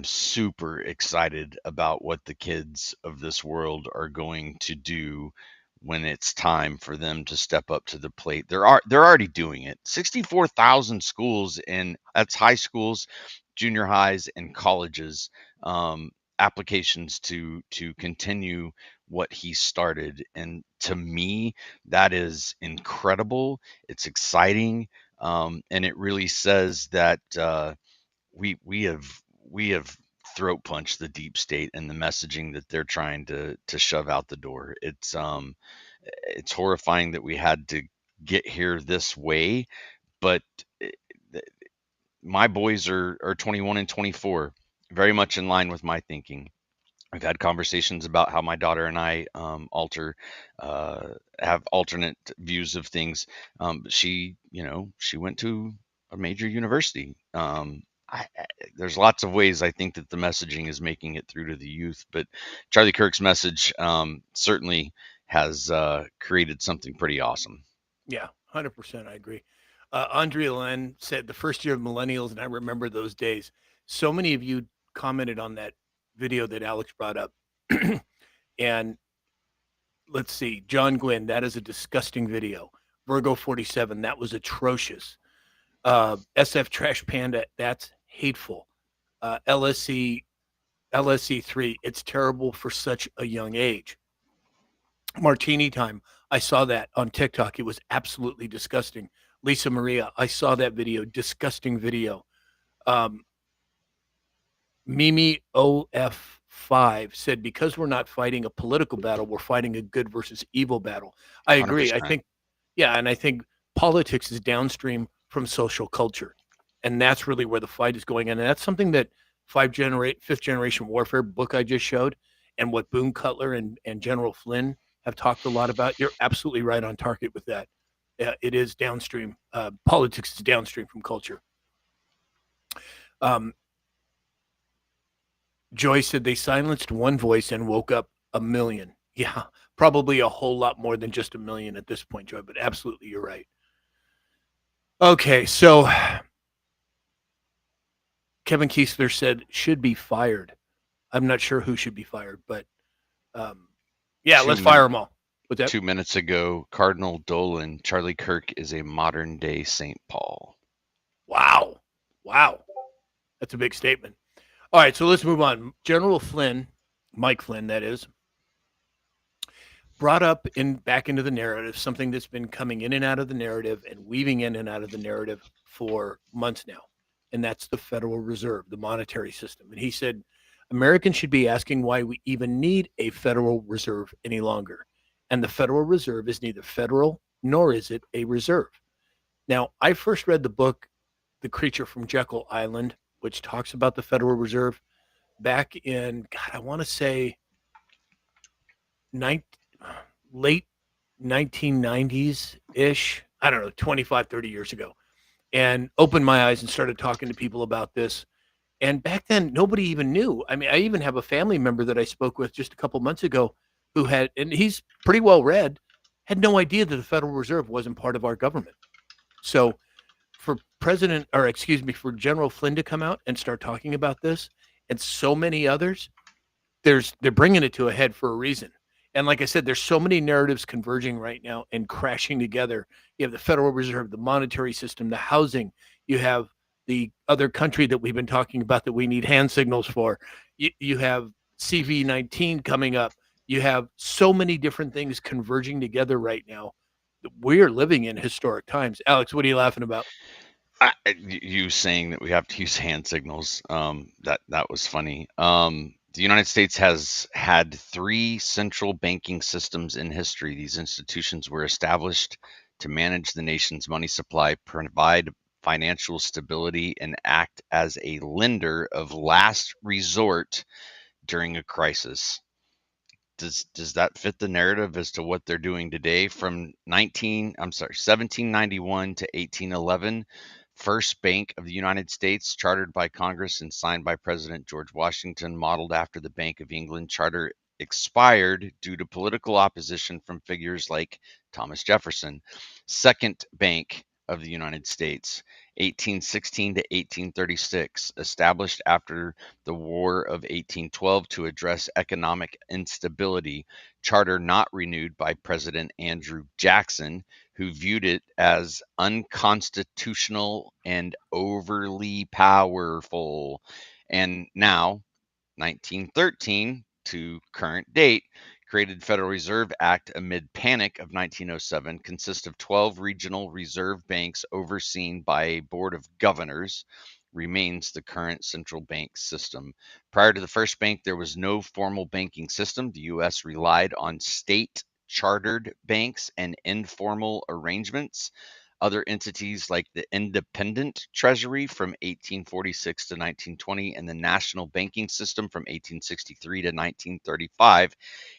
super excited about what the kids of this world are going to do when it's time for them to step up to the plate. They're already doing it. 64,000 schools, and that's high schools, junior highs, and colleges, applications to continue what he started. And to me, that is incredible. It's exciting, and it really says that we have we have throat punched the deep state and the messaging that they're trying to shove out the door. It's horrifying that we had to get here this way, but eh, my boys are 21 and 24, very much in line with my thinking. I've had conversations about how my daughter and I uh, have alternate views of things. She went to a major university. There's lots of ways I think that the messaging is making it through to the youth, but Charlie Kirk's message certainly has created something pretty awesome. Yeah, 100%. I agree. Andrea Len said the first year of millennials, and I remember those days. So many of you commented on that video that Alex brought up. And let's see, John Gwynn, that is a disgusting video. Virgo 47, that was atrocious. SF Trash Panda, that's hateful. LSC 3, it's terrible for such a young age. Martini Time, I saw that on TikTok. It was absolutely disgusting. Lisa Maria, I saw that video. Disgusting video. Um, Mimi OF5 said, because we're not fighting a political battle, we're fighting a good versus evil battle. I agree. I 100%. think, yeah, and I think politics is downstream from social culture. And that's really where the fight is going. And that's something that fifth generation warfare book I just showed, and what Boone Cutler and General Flynn have talked a lot about. You're absolutely right on target with that. It is downstream. Politics is downstream from culture. Joy said they silenced one voice and woke up a million. Yeah, probably a whole lot more than just a million at this point, Joy, but absolutely you're right. Okay, so Kevin Kiesler said should be fired. I'm not sure who should be fired, but yeah, let's fire them all. What's that? 2 minutes ago, Cardinal Dolan, Charlie Kirk is a modern day St. Paul. Wow. That's a big statement. All right, so let's move on. General Flynn, Mike Flynn, that is, brought up back into the narrative something that's been coming in and out of the narrative and weaving in and out of the narrative for months now, and that's the Federal Reserve, the monetary system. And he said Americans should be asking why we even need a Federal Reserve any longer. And the Federal Reserve is neither federal nor is it a reserve. Now, I first read the book, The Creature from Jekyll Island, which talks about the Federal Reserve back in, God, I want to say late 1990s-ish. I don't know, 25, 30 years ago. And opened my eyes and started talking to people about this. And back then, nobody even knew. I mean, I even have a family member that I spoke with just a couple months ago who had, and he's pretty well read, had no idea that the Federal Reserve wasn't part of our government. So for for General Flynn to come out and start talking about this, and so many others, they're bringing it to a head for a reason. And like I said, there's so many narratives converging right now and crashing together. You have the Federal Reserve, the monetary system, the housing. You have the other country that we've been talking about that we need hand signals for. You have CV-19 coming up. You have so many different things converging together right now. We are living in historic times. Alex, what are you laughing about? You saying that we have to use hand signals, that was funny. The United States has had three central banking systems in history. These institutions were established to manage the nation's money supply, provide financial stability, and act as a lender of last resort during a crisis. Does that fit the narrative as to what they're doing today? From 1791 to 1811, First Bank of the United States, chartered by Congress and signed by President George Washington, modeled after the Bank of England charter, expired due to political opposition from figures like Thomas Jefferson. Second Bank of the United States, 1816 to 1836, established after the War of 1812 to address economic instability, charter not renewed by President Andrew Jackson, who viewed it as unconstitutional and overly powerful. And now, 1913 to current date, created Federal Reserve Act amid panic of 1907, consists of 12 regional reserve banks overseen by a board of governors, remains the current central bank system. Prior to the first bank, there was no formal banking system. The U.S. relied on state chartered banks and informal arrangements. Other entities like the Independent Treasury from 1846 to 1920 and the National Banking System from 1863 to 1935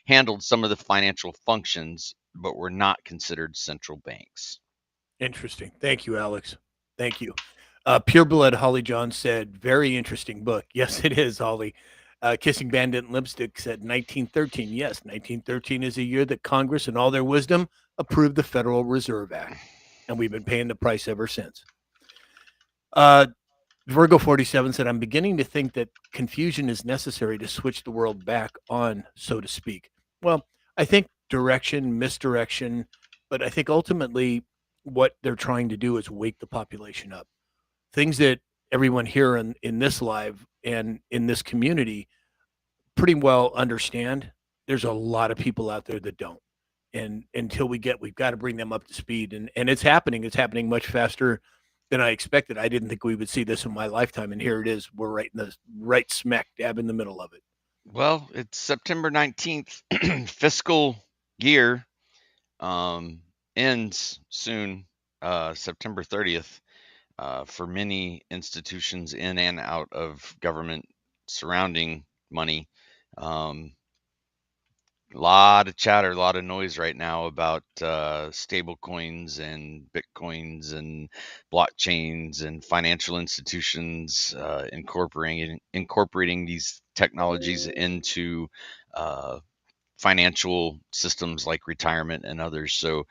handled some of the financial functions, but were not considered central banks. Interesting. Thank you, Alex. Thank you. Pureblood Holly John said, very interesting book. Yes, it is, Holly. Kissing Bandit and Lipstick said 1913. Yes, 1913 is a year that Congress, in all their wisdom, approved the Federal Reserve Act. And we've been paying the price ever since. Virgo 47 said, I'm beginning to think that confusion is necessary to switch the world back on, so to speak. Well, I think direction, misdirection, but I think ultimately what they're trying to do is wake the population up. Things that everyone here in this live and in this community pretty well understand. There's a lot of people out there that don't. And until we've got to bring them up to speed. And it's happening. It's happening much faster than I expected. I didn't think we would see this in my lifetime. And here it is. We're right smack dab in the middle of it. Well, it's September 19th. Fiscal year ends soon, September 30th. For many institutions in and out of government surrounding money. A lot of chatter, a lot of noise right now about stable coins and bitcoins and blockchains and financial institutions incorporating these technologies into financial systems like retirement and others. So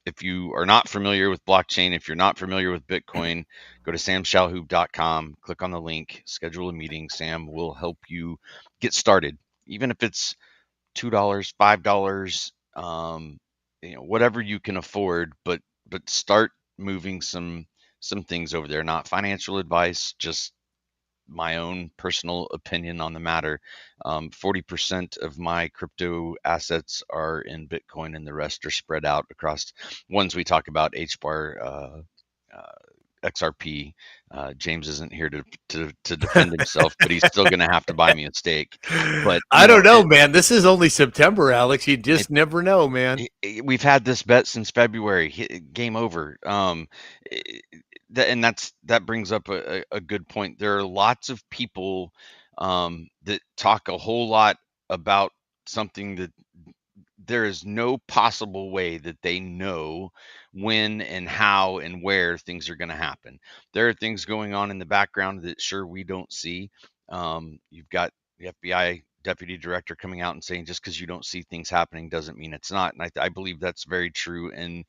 if you are not familiar with blockchain, if you're not familiar with Bitcoin, go to samshalhoub.com, click on the link, schedule a meeting. Sam will help you get started, even if it's $2, $5, whatever you can afford, but start moving some things over there. Not financial advice, just my own personal opinion on the matter. 40% of my crypto assets are in Bitcoin, and the rest are spread out across ones we talk about, HBAR, XRP. James isn't here to defend himself, but he's still going to have to buy me a steak. But I don't know, man. This is only September, Alex. You just never know, man. We've had this bet since February. Game over. And that brings up a good point. There are lots of people that talk a whole lot about something that there is no possible way that they know when and how and where things are going to happen. There are things going on in the background that sure we don't see. You've got the FBI deputy director coming out and saying just because you don't see things happening doesn't mean it's not. And I believe that's very true in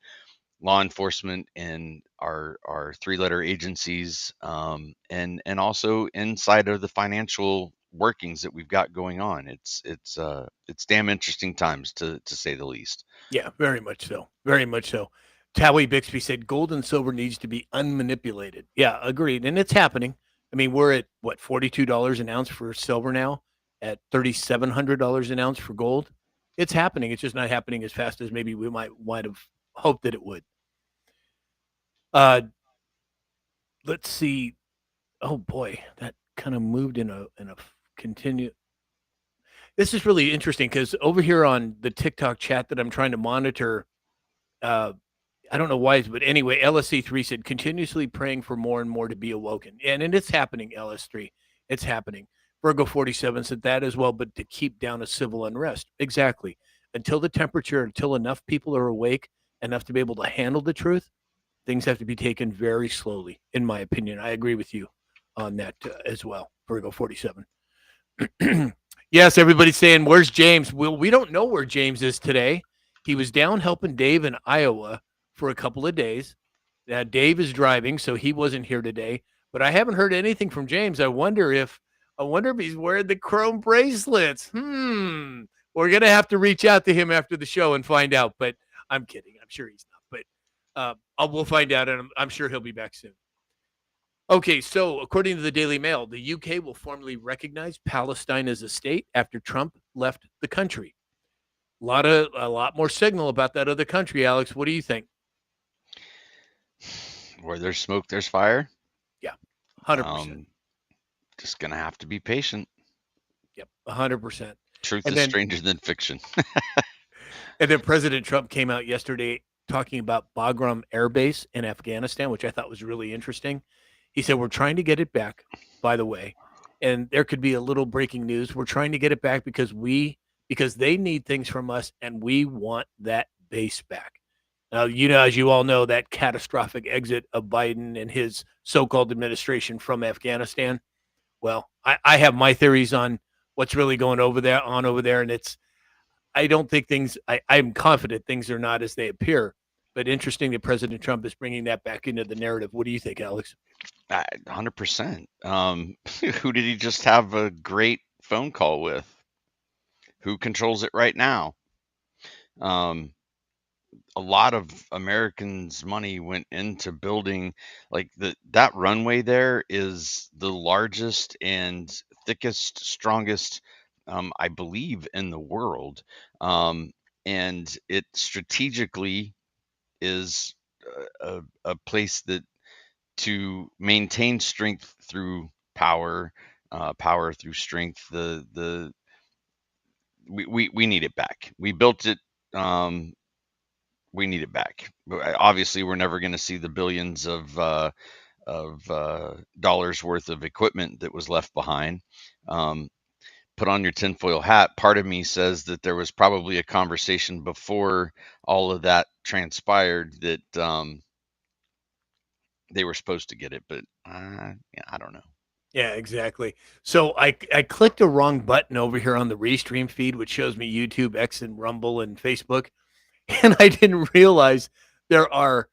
law enforcement and our three-letter agencies, and also inside of the financial workings that we've got going on. It's damn interesting times to say the least. Yeah, very much so. Very much so. Towie Bixby said gold and silver needs to be unmanipulated. Yeah, agreed. And it's happening. I mean, we're at what, $42 an ounce for silver now. at $3,700 an ounce for gold. It's happening. It's just not happening as fast as maybe we might have hoped that it would. Uh, let's see. Oh boy, that kind of moved in a continue. This is really interesting because over here on the TikTok chat that I'm trying to monitor, uh, I don't know why, but anyway, LSC3 said continuously praying for more and more to be awoken, and it's happening. LS3, it's happening. Virgo 47 said that as well, but to keep down a civil unrest, exactly. Until enough people are awake enough to be able to handle the truth, things have to be taken very slowly. In my opinion, I agree with you on that as well. Virgo 47. Yes, everybody's saying, "Where's James?" Well, we don't know where James is today. He was down helping Dave in Iowa for a couple of days. Dave is driving, so he wasn't here today. But I haven't heard anything from James. I wonder if he's wearing the chrome bracelets. We're gonna have to reach out to him after the show and find out. But I'm kidding. I'm sure he's not. But we'll find out, and I'm sure he'll be back soon. Okay, so according to the Daily Mail, the UK will formally recognize Palestine as a state after Trump left the country. A lot more signal about that other country, Alex. What do you think? Where there's smoke, there's fire. Yeah, 100%. Just gonna have to be patient. Yep, 100%. Truth And is then, stranger than fiction. and then President Trump came out yesterday talking about Bagram Air Base in Afghanistan, which I thought was really interesting. He said, "We're trying to get it back, by the way." And there could be a little breaking news. We're trying to get it back because they need things from us and we want that base back. Now, as you all know, that catastrophic exit of Biden and his so-called administration from Afghanistan. Well, I have my theories on what's really going over there, and I don't think I'm confident things are not as they appear. But interesting that President Trump is bringing that back into the narrative. What do you think, Alex? 100%. Who did he just have a great phone call with? Who controls it right now? A lot of Americans' money went into building like that runway there is the largest and thickest, strongest, I believe, in the world. And it strategically is a place that to maintain strength through power, power through strength. We need it back. We built it. We need it back. Obviously, we're never going to see the billions of dollars worth of equipment that was left behind. Put on your tinfoil hat. Part of me says that there was probably a conversation before all of that transpired that they were supposed to get it, but yeah, I don't know. Yeah, exactly. So I clicked a wrong button over here on the Restream feed, which shows me YouTube, X, and Rumble and Facebook, and I didn't realize there are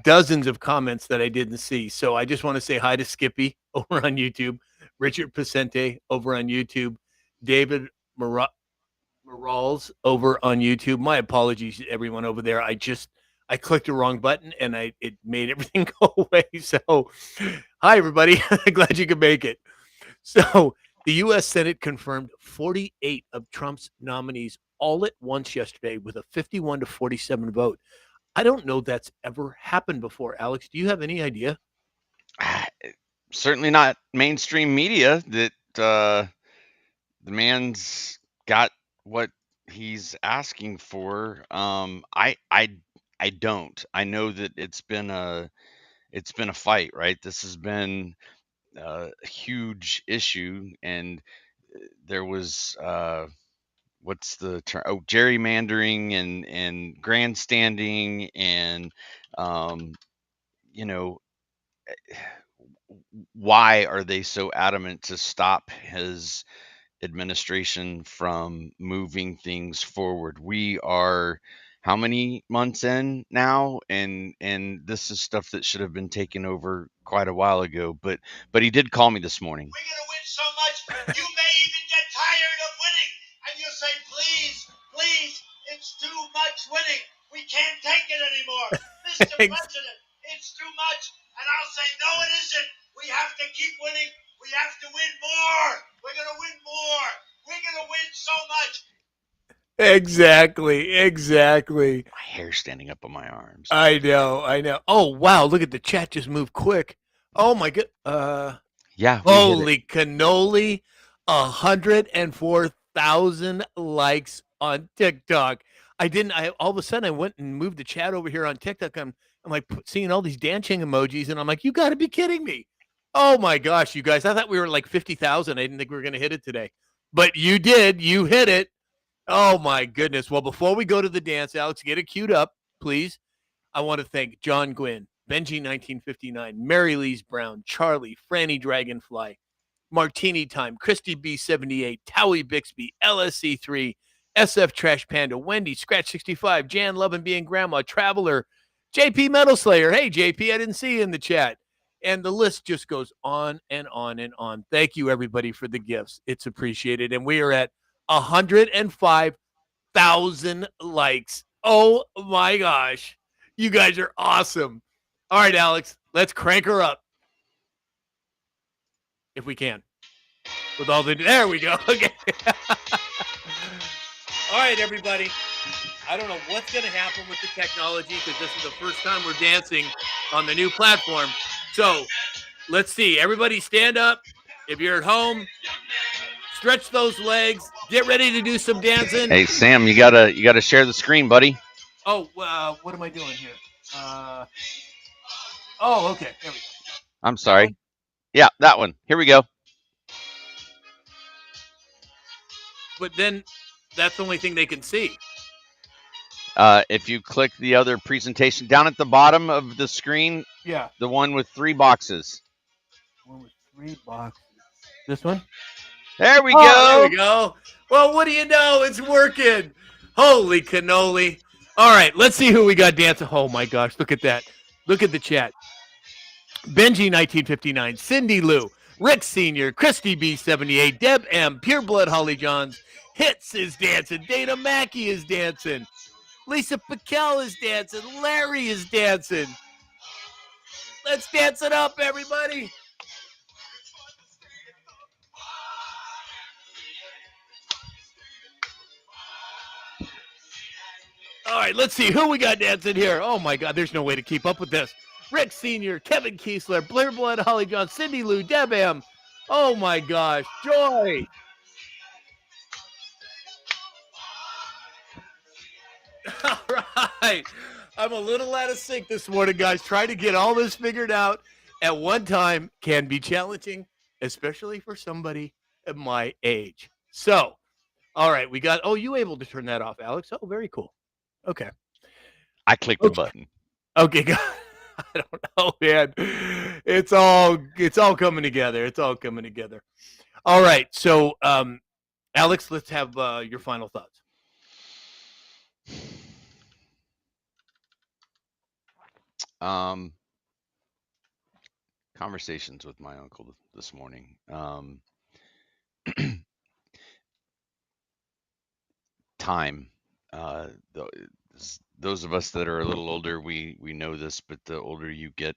dozens of comments that I didn't see. So I just want to say hi to Skippy over on YouTube, Richard Pacente over on YouTube, David Morales over on YouTube. My apologies to everyone over there. I clicked the wrong button and it made everything go away. So hi everybody. Glad you could make it. So the US Senate confirmed 48 of Trump's nominees all at once yesterday with a 51-47 vote. I don't know that's ever happened before. Alex, do you have any idea? Certainly not mainstream media that the man's got what he's asking for. I don't. I know that it's been a fight, right? This has been a huge issue, and there was what's the term? Oh, gerrymandering and grandstanding, and um, you know, why are they so adamant to stop his administration from moving things forward? We are how many months in now, and this is stuff that should have been taken over quite a while ago. But he did call me this morning. We're going to win so much, you may even get tired of winning. And you'll say, please, please, it's too much winning. We can't take it anymore. Mr. President, it's too much. And I'll say, no, it isn't. We have to keep winning. We have to win more. We're going to win more. We're going to win so much. Exactly. My hair's standing up on my arms. I know. Oh, wow. Look at the chat just moved quick. Oh, my God. Yeah. Holy cannoli. 104,000 likes on TikTok. All of a sudden I went and moved the chat over here on TikTok. I'm like seeing all these dancing emojis and I'm like, you got to be kidding me. Oh my gosh, you guys. I thought we were like 50,000. I didn't think we were going to hit it today. But you did. You hit it. Oh my goodness. Well, before we go to the dance, Alex, get it queued up, please. I want to thank John Gwynn, Benji 1959, Mary Lee's Brown, Charlie, Franny Dragonfly, Martini Time, Christy B78, Towie Bixby, LSC3, SF Trash Panda, Wendy, Scratch 65, Jan Love and Being Grandma, Traveler, JP Metal Slayer. Hey, JP, I didn't see you in the chat. And the list just goes on and on and on. Thank you, everybody, for the gifts. It's appreciated. And we are at 105,000 likes. Oh, my gosh. You guys are awesome. All right, Alex, let's crank her up. If we can. With all there we go. Okay. All right, everybody. I don't know what's going to happen with the technology because this is the first time we're dancing on the new platform. So let's see. Everybody stand up. If you're at home, stretch those legs. Get ready to do some dancing. Hey, Sam, you gotta share the screen, buddy. Oh, what am I doing here? Oh, okay. There we go. I'm sorry. Yeah, that one. Here we go. But then that's the only thing they can see. If you click the other presentation down at the bottom of the screen, Yeah. the one with 3 boxes. One with 3 boxes. This one? There we go. There we go. Well, what do you know? It's working. Holy cannoli. All right, let's see who we got dancing. Oh, my gosh. Look at that. Look at the chat. Benji 1959, Cindy Lou, Rick Sr., Christy B78, Deb M., Pure Blood Holly Johns, Hits is dancing, Dana Mackey is dancing, Lisa Piquel is dancing, Larry is dancing. Let's dance it up, everybody. All right, let's see who we got dancing here. Oh, my God, there's no way to keep up with this. Rick Sr., Kevin Kiesler, Blair Blood, Holly John, Cindy Lou, Deb M. Oh, my gosh, Joy. All right. I'm a little out of sync this morning, guys. Trying to get all this figured out at one time can be challenging, especially for somebody at my age. So, all right, we got, you able to turn that off, Alex? Oh, very cool. Okay. I clicked the button. Okay, guys. I don't know, man. It's all coming together. It's all coming together. All right. So, Alex, let's have your final thoughts. Conversations with my uncle this morning. Time. Those of us that are a little older, we know this, but the older you get,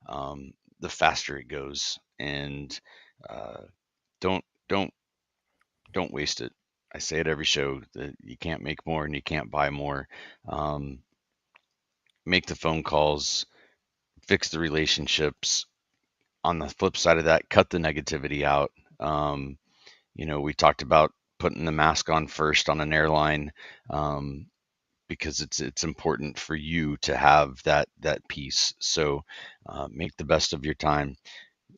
the faster it goes, and don't waste it. I say it every show that you can't make more and you can't buy more. Make the phone calls, fix the relationships. On the flip side of that, cut the negativity out. We talked about putting the mask on first on an airline, because it's important for you to have that peace. So make the best of your time.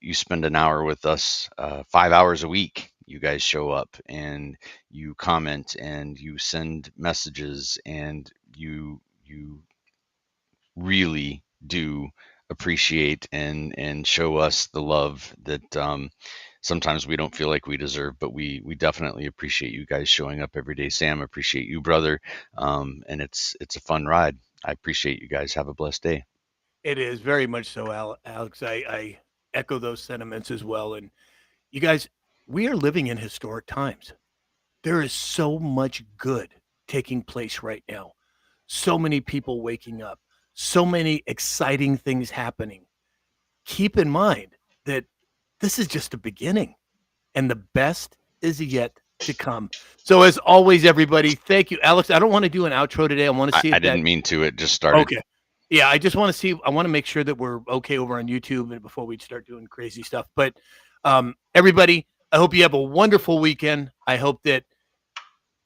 You spend an hour with us, 5 hours a week. You guys show up and you comment and you send messages and you really do appreciate and show us the love that sometimes we don't feel like we deserve, but we definitely appreciate you guys showing up every day. Sam, appreciate you, brother. And it's a fun ride. I appreciate you guys. Have a blessed day. It is very much so, Alex. I echo those sentiments as well. And you guys, we are living in historic times. There is so much good taking place right now. So many people waking up. So many exciting things happening. Keep in mind that this is just a beginning, and the best is yet to come. So as always, everybody, thank you. Alex, I don't want to do an outro today. I want to see I if didn't mean to. It just started. Okay. Yeah, I just want to see. I want to make sure that we're okay over on YouTube and before we start doing crazy stuff. But everybody, I hope you have a wonderful weekend. I hope that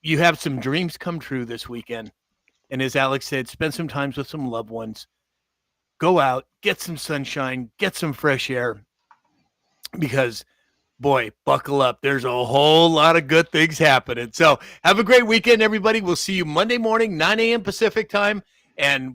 you have some dreams come true this weekend. And as Alex said, spend some time with some loved ones. Go out, get some sunshine, get some fresh air. Because, boy, buckle up. There's a whole lot of good things happening. So have a great weekend, everybody. We'll see you Monday morning, 9 a.m. Pacific time. And we'll